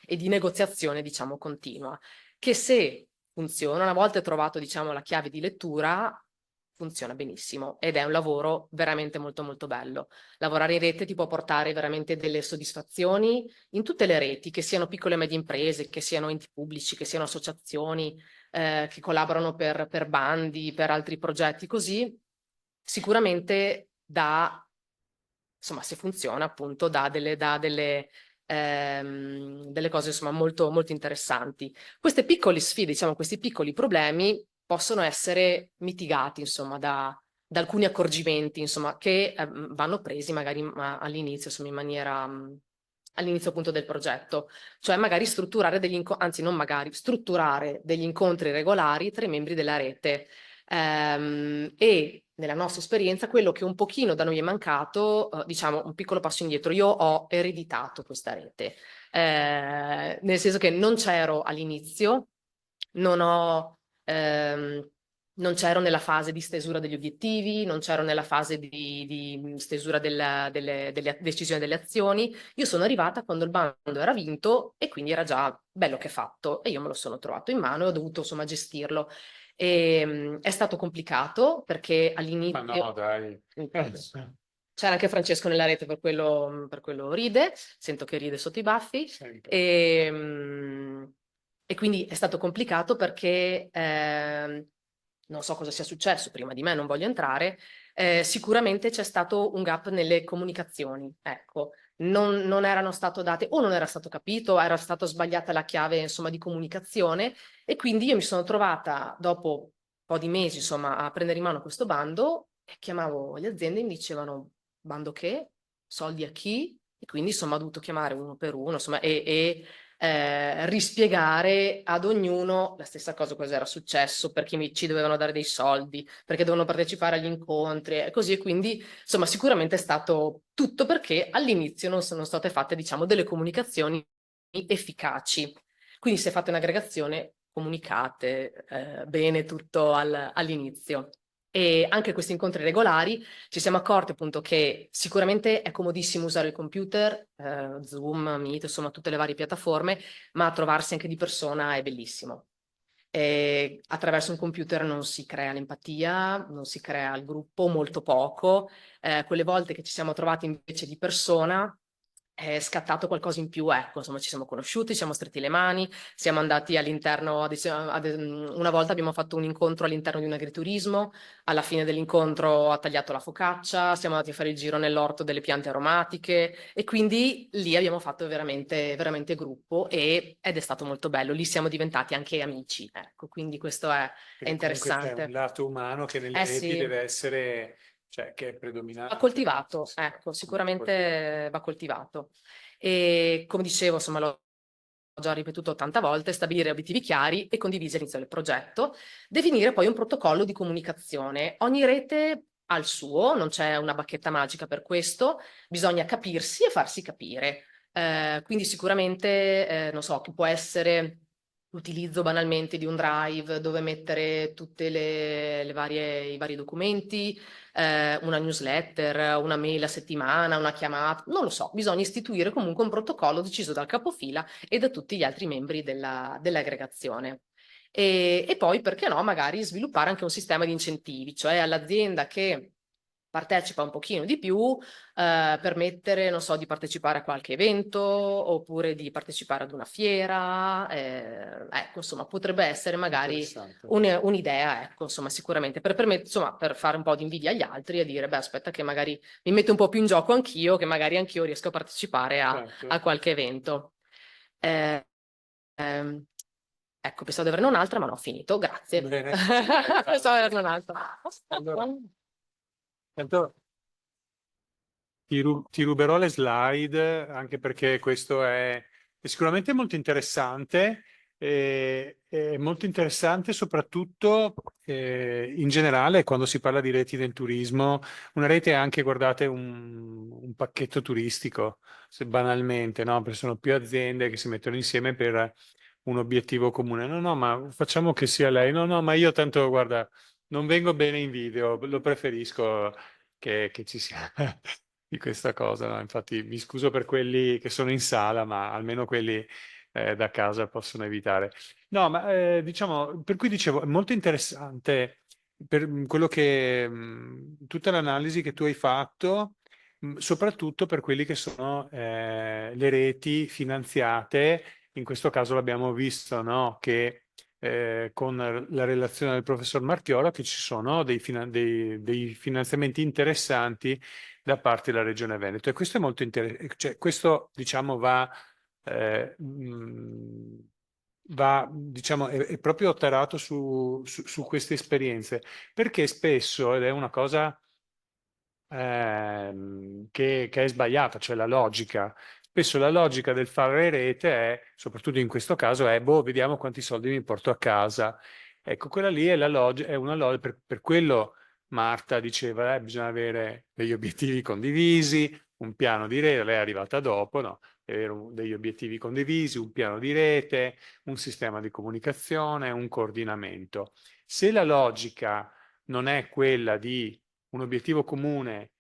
negoziazione, diciamo, continua, che se funziona, una volta trovato, diciamo, la chiave di lettura, funziona benissimo, ed è un lavoro veramente molto molto bello. Lavorare in rete ti può portare veramente delle soddisfazioni in tutte le reti, che siano piccole e medie imprese, che siano enti pubblici, che siano associazioni che collaborano per bandi, per altri progetti così. Sicuramente insomma, se funziona, appunto, dà delle cose, insomma, molto molto interessanti. Queste piccole sfide, diciamo, questi piccoli problemi possono essere mitigati, insomma, da alcuni accorgimenti, insomma, che vanno presi magari all'inizio, insomma, in maniera all'inizio appunto del progetto, cioè magari strutturare strutturare degli incontri regolari tra i membri della rete. E nella nostra esperienza quello che un pochino da noi è mancato, diciamo un piccolo passo indietro, io ho ereditato questa rete, nel senso che non c'ero all'inizio, non c'ero nella fase di stesura degli obiettivi, non c'ero nella fase di stesura delle decisioni delle azioni. Io sono arrivata quando il bando era vinto e quindi era già bello che fatto, e io me lo sono trovato in mano e ho dovuto, insomma, gestirlo. È stato complicato perché Ma all'inizio... no, dai. C'era anche Francesco nella rete, per quello ride, sento che ride sotto i baffi. Sempre. E quindi è stato complicato perché non so cosa sia successo prima di me, non voglio entrare, sicuramente c'è stato un gap nelle comunicazioni, ecco, non erano state date, o non era stato capito, era stata sbagliata la chiave, insomma, di comunicazione, e quindi io mi sono trovata dopo un po' di mesi, insomma, a prendere in mano questo bando, e chiamavo le aziende e mi dicevano: bando che? Soldi a chi? E quindi, insomma, ho dovuto chiamare uno per uno, insomma, e rispiegare ad ognuno la stessa cosa era successo, perché ci dovevano dare dei soldi, perché dovevano partecipare agli incontri e così. E quindi, insomma, sicuramente è stato tutto perché all'inizio non sono state fatte, diciamo, delle comunicazioni efficaci. Quindi se fate un'aggregazione, comunicate bene tutto all'inizio. E anche questi incontri regolari ci siamo accorti appunto che sicuramente è comodissimo usare il computer, Zoom, Meet, insomma tutte le varie piattaforme, ma trovarsi anche di persona è bellissimo. E attraverso un computer non si crea l'empatia, non si crea il gruppo, molto poco. Quelle volte che ci siamo trovati invece di persona è scattato qualcosa in più, ecco, insomma, ci siamo conosciuti, ci siamo stretti le mani, siamo andati all'interno, una volta abbiamo fatto un incontro all'interno di un agriturismo, alla fine dell'incontro ha tagliato la focaccia, siamo andati a fare il giro nell'orto delle piante aromatiche, e quindi lì abbiamo fatto veramente, veramente gruppo, ed è stato molto bello, lì siamo diventati anche amici, ecco, quindi questo è interessante. C'è un lato umano che nelle reti sì. deve essere... cioè che è predominante. Va coltivato, ecco, sicuramente va coltivato. E come dicevo, insomma, l'ho già ripetuto 80 volte: stabilire obiettivi chiari e condivisi all'inizio del progetto, definire poi un protocollo di comunicazione. Ogni rete ha il suo, non c'è una bacchetta magica per questo, bisogna capirsi e farsi capire. Quindi sicuramente, non so, che può essere l'utilizzo banalmente di un drive dove mettere tutte i vari documenti, una newsletter, una mail a settimana, una chiamata, non lo so, bisogna istituire comunque un protocollo deciso dal capofila e da tutti gli altri membri dell'aggregazione. E poi, perché no, magari sviluppare anche un sistema di incentivi, cioè all'azienda che partecipa un pochino di più, permettere, non so, di partecipare a qualche evento oppure di partecipare ad una fiera, ecco, insomma, potrebbe essere magari un'idea, ecco, insomma, sicuramente, insomma, per fare un po' di invidia agli altri e dire, beh, aspetta che magari mi metto un po' più in gioco anch'io, che magari anch'io riesco a partecipare a qualche evento. Ecco, pensavo di averne un'altra, ma no, ho finito, grazie. Bene. Pensavo di averne un'altra. Allora, intanto ti ruberò le slide, anche perché questo è sicuramente molto interessante, è molto interessante soprattutto in generale quando si parla di reti del turismo. Una rete è anche, guardate, un pacchetto turistico, se banalmente, no? Perché sono più aziende che si mettono insieme per un obiettivo comune. No, no, ma facciamo che sia lei. No, no, ma io tanto, guarda, non vengo bene in video, lo preferisco che ci sia di questa cosa, no? Infatti mi scuso per quelli che sono in sala, ma almeno quelli da casa possono evitare. No, ma diciamo, per cui dicevo, è molto interessante per quello che tutta l'analisi che tu hai fatto, soprattutto per quelli che sono le reti finanziate. In questo caso l'abbiamo visto, no? Che con la relazione del professor Marchioro che ci sono dei finanziamenti interessanti da parte della Regione Veneto, e questo è molto interessante, cioè, questo diciamo diciamo, è proprio tarato su queste esperienze, perché spesso, ed è una cosa che è sbagliata, cioè la logica. Spesso la logica del fare rete è, soprattutto in questo caso, è, boh, vediamo quanti soldi mi porto a casa. Ecco, quella lì è la logica, è una logica, per quello Marta diceva, bisogna avere degli obiettivi condivisi, un piano di rete, lei è arrivata dopo, no? Deve avere degli obiettivi condivisi, un piano di rete, un sistema di comunicazione, un coordinamento. Se la logica non è quella di un obiettivo comune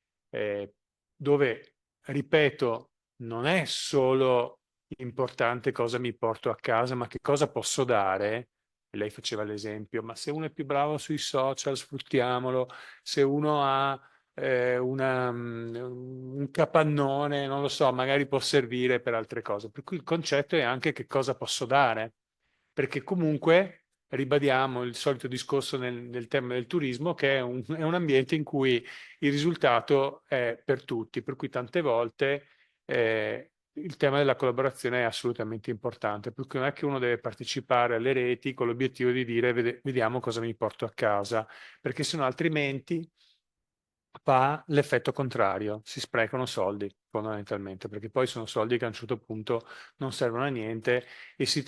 dove, ripeto, non è solo importante cosa mi porto a casa, ma che cosa posso dare. E lei faceva l'esempio, ma se uno è più bravo sui social, sfruttiamolo. Se uno ha un capannone, non lo so, magari può servire per altre cose. Per cui il concetto è anche che cosa posso dare, perché comunque ribadiamo il solito discorso nel tema del turismo, che è un ambiente in cui il risultato è per tutti, per cui tante volte il tema della collaborazione è assolutamente importante, per cui non è che uno deve partecipare alle reti con l'obiettivo di dire vediamo cosa mi porto a casa, perché sennò altrimenti fa l'effetto contrario, si sprecano soldi fondamentalmente, perché poi sono soldi che a un certo punto non servono a niente e si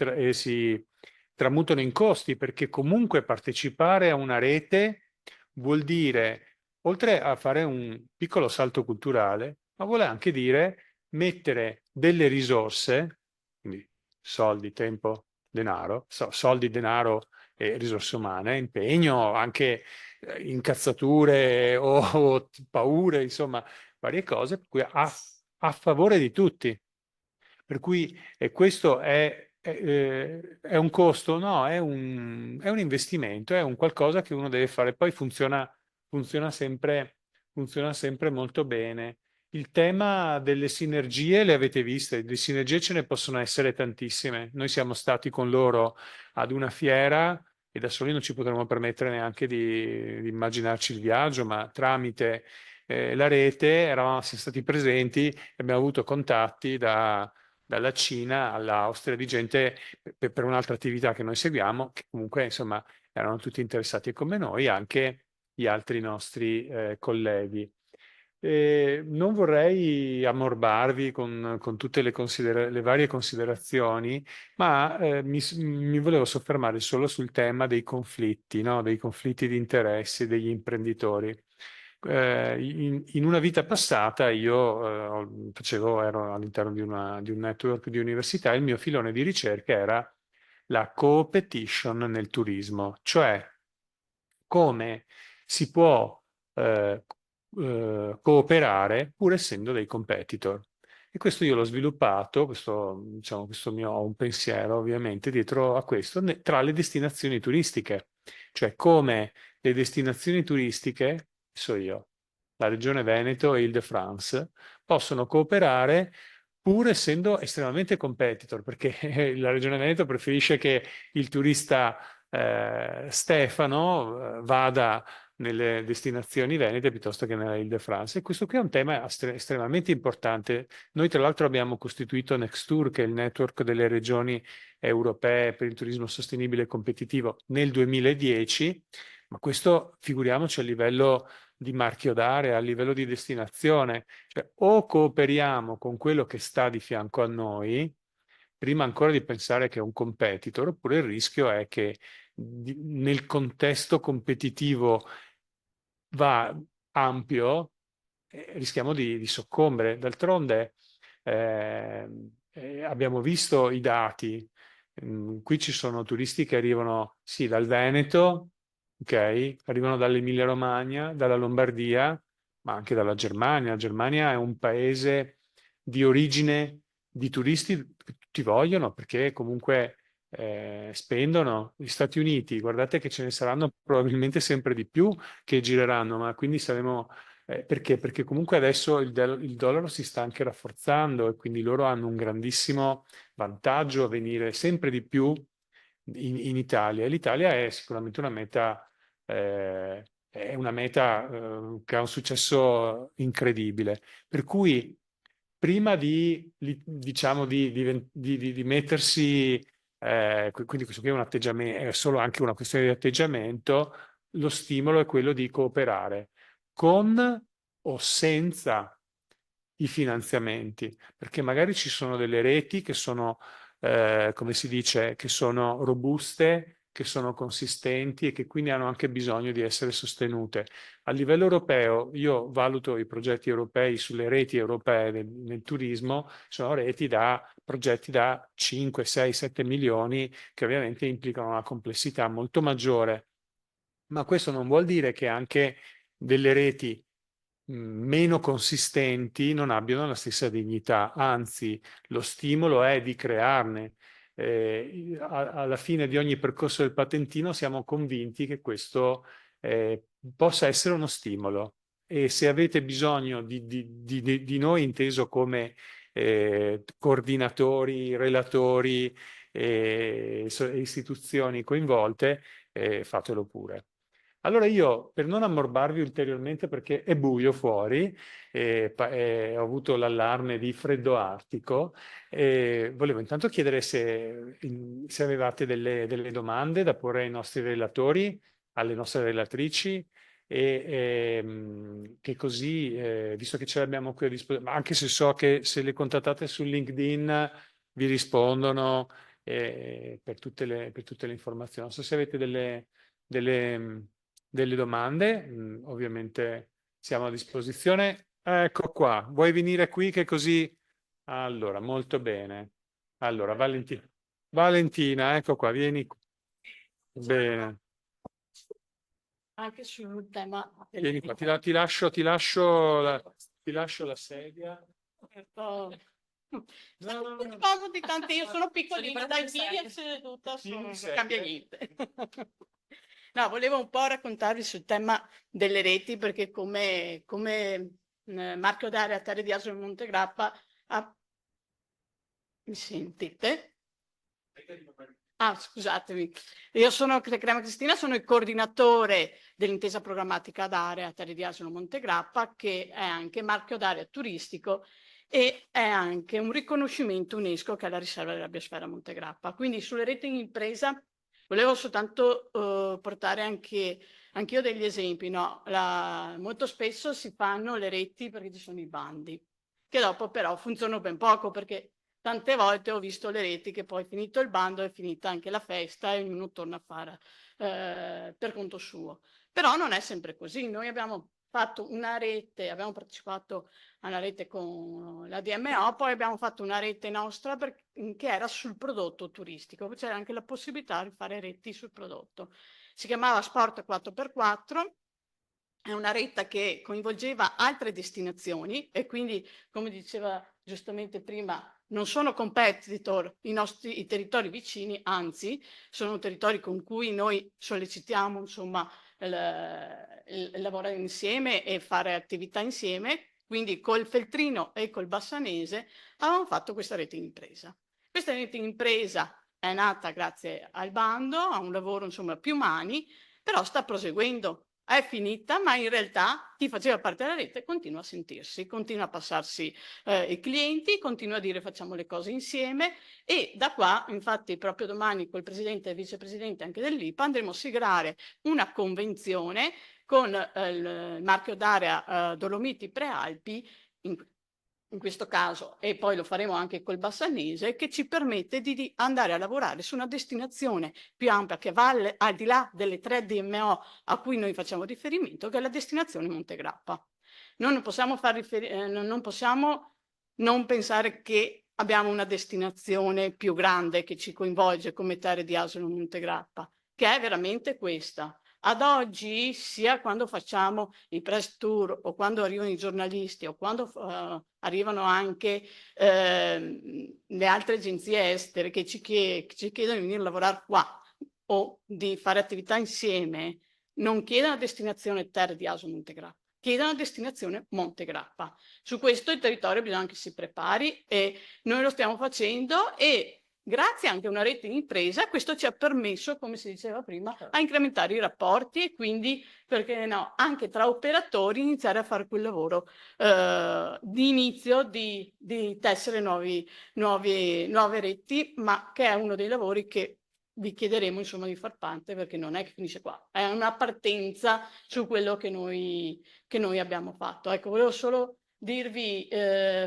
tramutano in costi, perché comunque partecipare a una rete vuol dire, oltre a fare un piccolo salto culturale, ma vuole anche dire mettere delle risorse, quindi soldi, tempo, denaro, soldi, denaro e risorse umane, impegno, anche incazzature o paure, insomma, varie cose, per cui a favore di tutti. Per cui questo è un costo? No, è un investimento, è un qualcosa che uno deve fare. Poi funziona sempre molto bene. Il tema delle sinergie le avete viste, di sinergie ce ne possono essere tantissime. Noi siamo stati con loro ad una fiera e da soli non ci potremmo permettere neanche di immaginarci il viaggio, ma tramite la rete siamo stati presenti e abbiamo avuto contatti dalla Cina all'Austria di gente per un'altra attività che noi seguiamo, che comunque insomma erano tutti interessati come noi, anche gli altri nostri colleghi. Non vorrei ammorbarvi con tutte le varie considerazioni, ma mi volevo soffermare solo sul tema dei conflitti, no? Dei conflitti di interessi degli imprenditori. In una vita passata io ero all'interno di un network di università e il mio filone di ricerca era la competition nel turismo, cioè come si può cooperare pur essendo dei competitor. E questo io l'ho sviluppato, diciamo, ho un pensiero ovviamente dietro a questo, tra le destinazioni turistiche, cioè come le destinazioni turistiche, so io, la Regione Veneto e Île-de-France, possono cooperare pur essendo estremamente competitor, perché la Regione Veneto preferisce che il turista Stefano vada nelle destinazioni venete piuttosto che nella Île-de-France. E questo qui è un tema estremamente importante. Noi tra l'altro abbiamo costituito Nextour, che è il network delle regioni europee per il turismo sostenibile e competitivo, nel 2010, ma questo figuriamoci a livello di marchio d'area, a livello di destinazione. Cioè, o cooperiamo con quello che sta di fianco a noi, prima ancora di pensare che è un competitor, oppure il rischio è che nel contesto competitivo va ampio, rischiamo di soccombere. D'altronde abbiamo visto i dati. Qui ci sono turisti che arrivano, sì, dal Veneto, ok? Arrivano dall'Emilia-Romagna, dalla Lombardia, ma anche dalla Germania. La Germania è un paese di origine di turisti che tutti vogliono, perché comunque spendono. Gli Stati Uniti, guardate che ce ne saranno probabilmente sempre di più che gireranno, ma quindi saremo... perché? Perché comunque adesso il dollaro si sta anche rafforzando e quindi loro hanno un grandissimo vantaggio a venire sempre di più in Italia. E l'Italia è sicuramente è una meta che ha un successo incredibile. Per cui prima diciamo, di mettersi, quindi questo qui è un atteggiamento, è solo anche una questione di atteggiamento, lo stimolo è quello di cooperare con o senza i finanziamenti, perché magari ci sono delle reti che sono, come si dice, che sono robuste, che sono consistenti e che quindi hanno anche bisogno di essere sostenute. A livello europeo, io valuto i progetti europei sulle reti europee nel turismo, sono progetti da 5, 6, 7 milioni che ovviamente implicano una complessità molto maggiore. Ma questo non vuol dire che anche delle reti meno consistenti non abbiano la stessa dignità, anzi lo stimolo è di crearne. Alla fine di ogni percorso del patentino siamo convinti che questo possa essere uno stimolo e se avete bisogno di noi inteso come coordinatori, relatori e istituzioni coinvolte, fatelo pure. Allora io, per non ammorbarvi ulteriormente perché è buio fuori, ho avuto l'allarme di freddo artico, volevo intanto chiedere se avevate delle domande da porre ai nostri relatori, alle nostre relatrici, che così, visto che ce l'abbiamo qui a disposizione, ma anche se so che se le contattate su LinkedIn vi rispondono per tutte le informazioni. Non so se avete delle domande, ovviamente siamo a disposizione. Ecco qua, vuoi venire qui che così... Allora, molto bene. Allora, Valentina, ecco qua, vieni qui. Bene. Anche sul tema... Vieni qua, ti lascio la sedia. No. No. Di tante, io sono piccolina, dai piedi a seduta, non cambia niente. No, volevo un po' raccontarvi sul tema delle reti, perché come marchio d'area Terre di Asolo Montegrappa, mi sentite? Ah, scusatemi, io sono Crema Cristina, sono il coordinatore dell'intesa programmatica d'area Terre di Asolo Montegrappa, che è anche marchio d'area turistico e è anche un riconoscimento UNESCO che è la riserva della biosfera Montegrappa. Quindi sulle reti in impresa volevo soltanto portare anch'io degli esempi. No? Molto spesso si fanno le reti perché ci sono i bandi, che dopo però funzionano ben poco, perché tante volte ho visto le reti che poi finito il bando è finita anche la festa e ognuno torna a fare per conto suo. Però non è sempre così. Noi abbiamo fatto una rete, abbiamo partecipato a una rete con la DMO, poi abbiamo fatto una rete nostra che era sul prodotto turistico, c'era anche la possibilità di fare reti sul prodotto. Si chiamava Sport 4x4, è una rete che coinvolgeva altre destinazioni e quindi, come diceva giustamente prima non sono competitor i territori vicini, anzi sono territori con cui noi sollecitiamo insomma il lavorare insieme e fare attività insieme. Quindi col Feltrino e col Bassanese avevamo fatto questa rete di impresa. Questa rete di impresa è nata grazie al bando, a un lavoro insomma più mani, però sta proseguendo. È finita, ma in realtà chi faceva parte della rete continua a sentirsi, continua a passarsi i clienti, continua a dire facciamo le cose insieme, e da qua, infatti, proprio domani col presidente e vicepresidente anche dell'IPA andremo a siglare una convenzione con il marchio d'area Dolomiti Prealpi, in questo caso, e poi lo faremo anche col Bassanese, che ci permette di andare a lavorare su una destinazione più ampia che va al di là delle 3 DMO a cui noi facciamo riferimento, che è la destinazione Montegrappa. Noi non possiamo non possiamo non pensare che abbiamo una destinazione più grande che ci coinvolge come Terre di Asolo Montegrappa, che è veramente questa. Ad oggi, sia quando facciamo i press tour o quando arrivano i giornalisti o quando arrivano anche le altre agenzie estere che ci chiedono di venire a lavorare qua o di fare attività insieme, non chiedono la destinazione Terre di Asolo Montegrappa, chiedono la destinazione Montegrappa. Su questo il territorio bisogna che si prepari e noi lo stiamo facendo, e grazie anche a una rete di impresa, questo ci ha permesso, come si diceva prima, a incrementare i rapporti e quindi, perché no, anche tra operatori iniziare a fare quel lavoro di inizio di tessere nuove reti, ma che è uno dei lavori che vi chiederemo insomma di far parte, perché non è che finisce qua, è una partenza su quello che noi abbiamo fatto. Ecco, volevo solo dirvi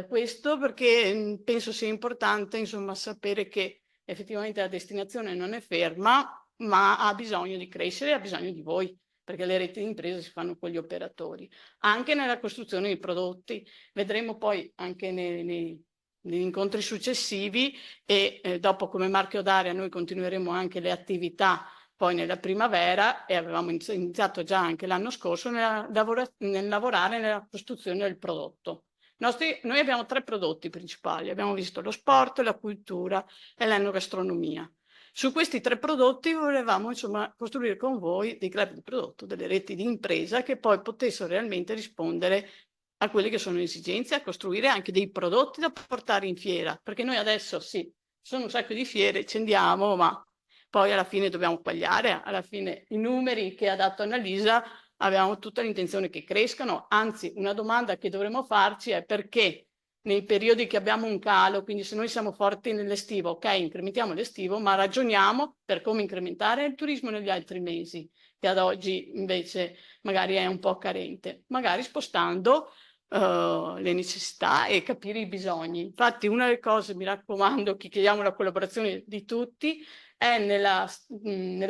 questo perché penso sia importante insomma sapere che effettivamente la destinazione non è ferma, ma ha bisogno di crescere e ha bisogno di voi, perché le reti di impresa si fanno con gli operatori, anche nella costruzione di prodotti. Vedremo poi anche negli incontri successivi e dopo come marchio d'area noi continueremo anche le attività poi nella primavera, e avevamo iniziato già anche l'anno scorso nel lavorare nella costruzione del prodotto. Noi abbiamo 3 prodotti principali, abbiamo visto lo sport, la cultura e l'enogastronomia. Su questi 3 prodotti volevamo insomma costruire con voi dei club di prodotto, delle reti di impresa che poi potessero realmente rispondere a quelle che sono le esigenze, a costruire anche dei prodotti da portare in fiera, perché noi adesso sì, sono un sacco di fiere, ci andiamo, ma poi alla fine dobbiamo quagliare, alla fine i numeri che ha dato Annalisa abbiamo tutta l'intenzione che crescano, anzi una domanda che dovremmo farci è perché nei periodi che abbiamo un calo, quindi se noi siamo forti nell'estivo, ok, incrementiamo l'estivo, ma ragioniamo per come incrementare il turismo negli altri mesi, che ad oggi invece magari è un po' carente, magari spostando le necessità e capire i bisogni. Infatti una delle cose, mi raccomando, che chiediamo la collaborazione di tutti, è nella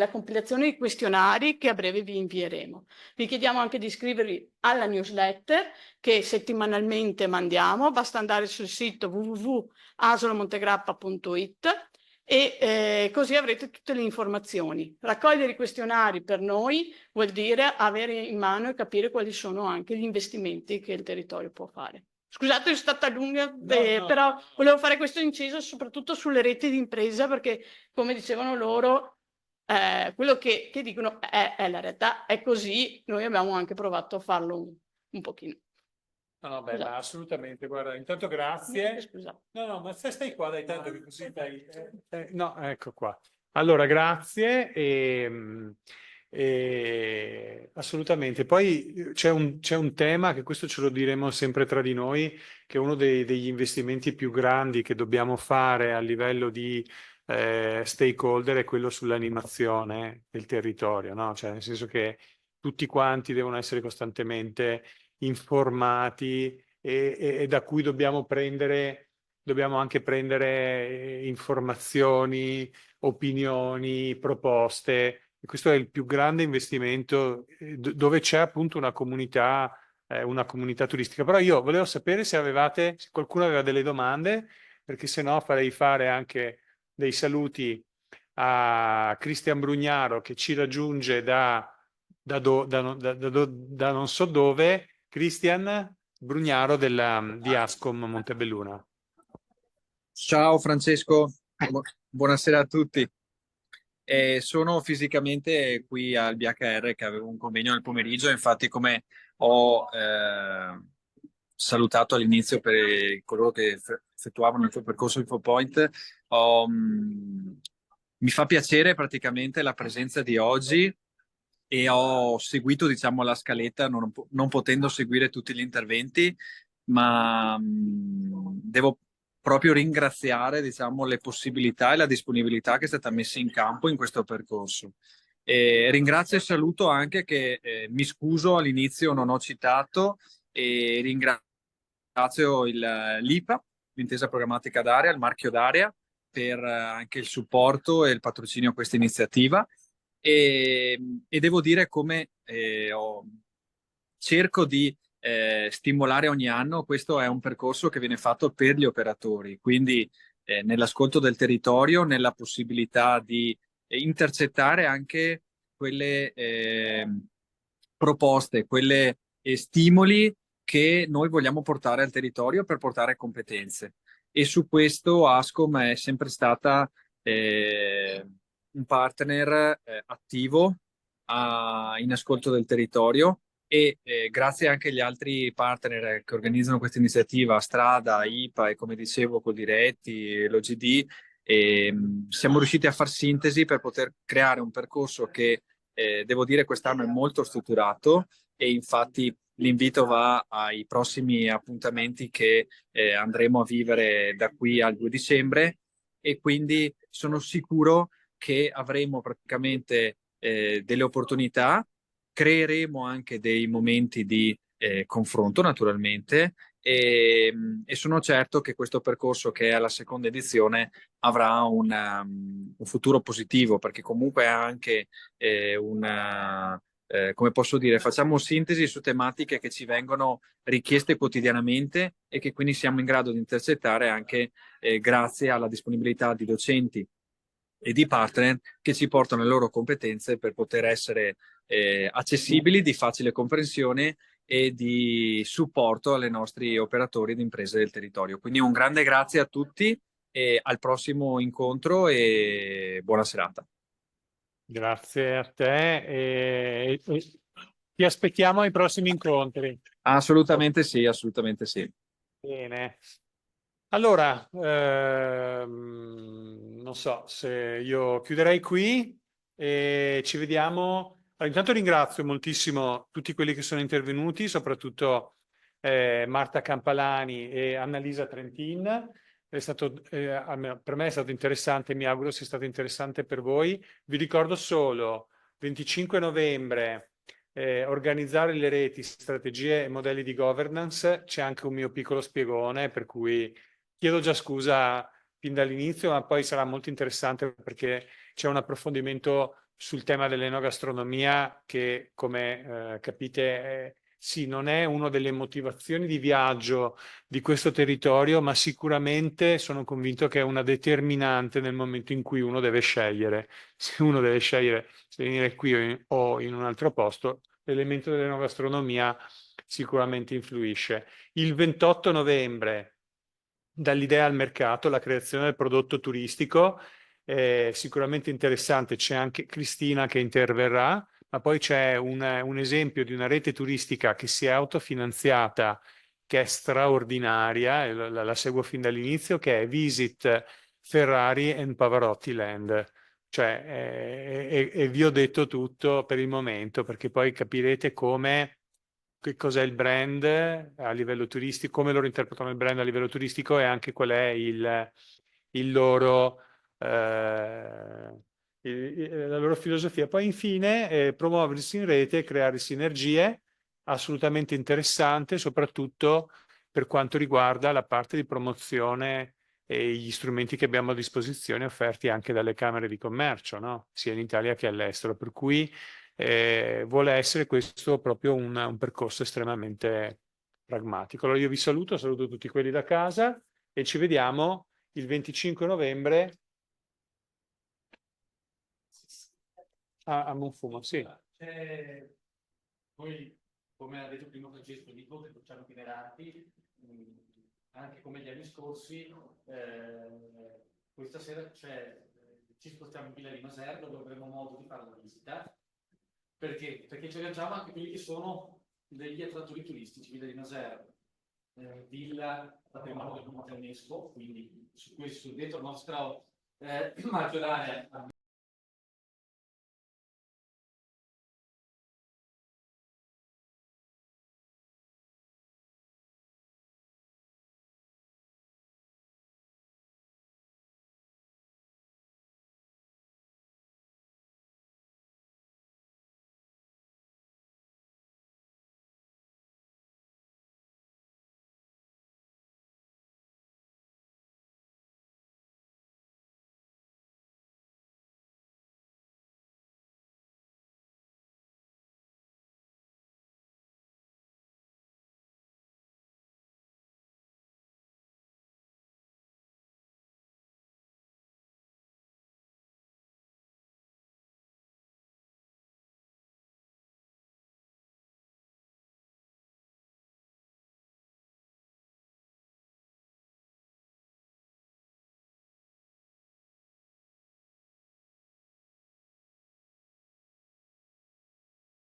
compilazione di questionari che a breve vi invieremo. Vi chiediamo anche di iscrivervi alla newsletter che settimanalmente mandiamo, basta andare sul sito www.asolomontegrappa.it e così avrete tutte le informazioni. Raccogliere i questionari per noi vuol dire avere in mano e capire quali sono anche gli investimenti che il territorio può fare. Scusate, è stata lunga, però volevo fare questo inciso soprattutto sulle reti di impresa, perché come dicevano loro, quello che dicono è la realtà, è così, noi abbiamo anche provato a farlo un pochino. No, beh, ma assolutamente, guarda, intanto grazie. Scusa. No, ma stai qua, dai, tanto che così stai. No, ecco qua. Allora, grazie assolutamente. Poi c'è un tema, che questo ce lo diremo sempre tra di noi, che è uno degli investimenti più grandi che dobbiamo fare a livello di stakeholder, è quello sull'animazione del territorio, no? Cioè, nel senso che tutti quanti devono essere costantemente informati e da cui dobbiamo anche prendere informazioni, opinioni, proposte. E questo è il più grande investimento dove c'è appunto una comunità turistica. Però io volevo sapere se qualcuno aveva delle domande, perché se no farei fare anche dei saluti a Cristian Brugnaro, che ci raggiunge da non so dove. Cristian Brugnaro di Ascom Montebelluna. Ciao Francesco, buonasera a tutti. Sono fisicamente qui al BHR che avevo un convegno nel pomeriggio, infatti come ho salutato all'inizio per coloro che effettuavano il tuo percorso InfoPoint, mi fa piacere praticamente la presenza di oggi e ho seguito, diciamo, la scaletta, non potendo seguire tutti gli interventi, ma devo proprio ringraziare, diciamo, le possibilità e la disponibilità che è stata messa in campo in questo percorso. E ringrazio e saluto anche che mi scuso all'inizio, non ho citato, e ringrazio l'IPA, l'intesa programmatica d'area, il marchio d'area, per anche il supporto e il patrocinio a questa iniziativa. E devo dire come cerco di stimolare ogni anno, questo è un percorso che viene fatto per gli operatori, quindi nell'ascolto del territorio, nella possibilità di intercettare anche quelle proposte, quelle stimoli che noi vogliamo portare al territorio per portare competenze. E su questo Ascom è sempre stata un partner attivo in ascolto del territorio e grazie anche agli altri partner che organizzano questa iniziativa, Strada, IPA e come dicevo Coldiretti, l'OGD, siamo riusciti a far sintesi per poter creare un percorso che devo dire quest'anno è molto strutturato e infatti l'invito va ai prossimi appuntamenti che andremo a vivere da qui al 2 dicembre e quindi sono sicuro che avremo praticamente delle opportunità, creeremo anche dei momenti di confronto naturalmente e sono certo che questo percorso che è alla seconda edizione avrà un futuro positivo perché comunque ha anche come posso dire, facciamo sintesi su tematiche che ci vengono richieste quotidianamente e che quindi siamo in grado di intercettare anche grazie alla disponibilità di docenti e di partner che ci portano le loro competenze per poter essere accessibili, di facile comprensione e di supporto alle nostri operatori ed imprese del territorio. Quindi un grande grazie a tutti e al prossimo incontro e buona serata. Grazie a te e ti aspettiamo ai prossimi incontri. Assolutamente sì, assolutamente sì. Bene. Allora, non so se io chiuderei qui e ci vediamo. Allora, intanto ringrazio moltissimo tutti quelli che sono intervenuti, soprattutto Marta Campalani e Annalisa Trentin. È stato, per me è stato interessante, mi auguro sia stato interessante per voi. Vi ricordo solo 25 novembre organizzare le reti, strategie e modelli di governance. C'è anche un mio piccolo spiegone, per cui chiedo già scusa fin dall'inizio, ma poi sarà molto interessante perché c'è un approfondimento sul tema dell'enogastronomia che, come capite, sì, non è una delle motivazioni di viaggio di questo territorio, ma sicuramente sono convinto che è una determinante nel momento in cui uno deve scegliere. Se uno deve scegliere se venire qui o in un altro posto, l'elemento dell'enogastronomia sicuramente influisce. Il 28 novembre, dall'idea al mercato, la creazione del prodotto turistico, sicuramente interessante. C'è anche Cristina che interverrà, ma poi c'è un esempio di una rete turistica che si è autofinanziata, che è straordinaria, e la seguo fin dall'inizio, che è Visit Ferrari and Pavarotti Land. Cioè, e vi ho detto tutto per il momento, perché poi capirete come, che cos'è il brand a livello turistico, come loro interpretano il brand a livello turistico e anche qual è il loro, la loro filosofia. Poi infine promuoversi in rete e creare sinergie, assolutamente interessante, soprattutto per quanto riguarda la parte di promozione e gli strumenti che abbiamo a disposizione offerti anche dalle camere di commercio, no? Sia in Italia che all'estero. Per cui vuole essere questo proprio un percorso estremamente pragmatico. Allora io vi saluto, saluto tutti quelli da casa e ci vediamo il 25 novembre a Monfumo, sì. Poi, come ha detto prima Francesco, dico che facciamo itineranti, anche come gli anni scorsi, questa sera ci spostiamo in Villa di Maser, dove avremo modo di fare una visita. Perché? Perché ci agganciamo anche quelli che sono degli attrattori turistici. Villa di Maser, villa patrimonio dell'umanità UNESCO, quindi su questo dentro il nostro maggiore area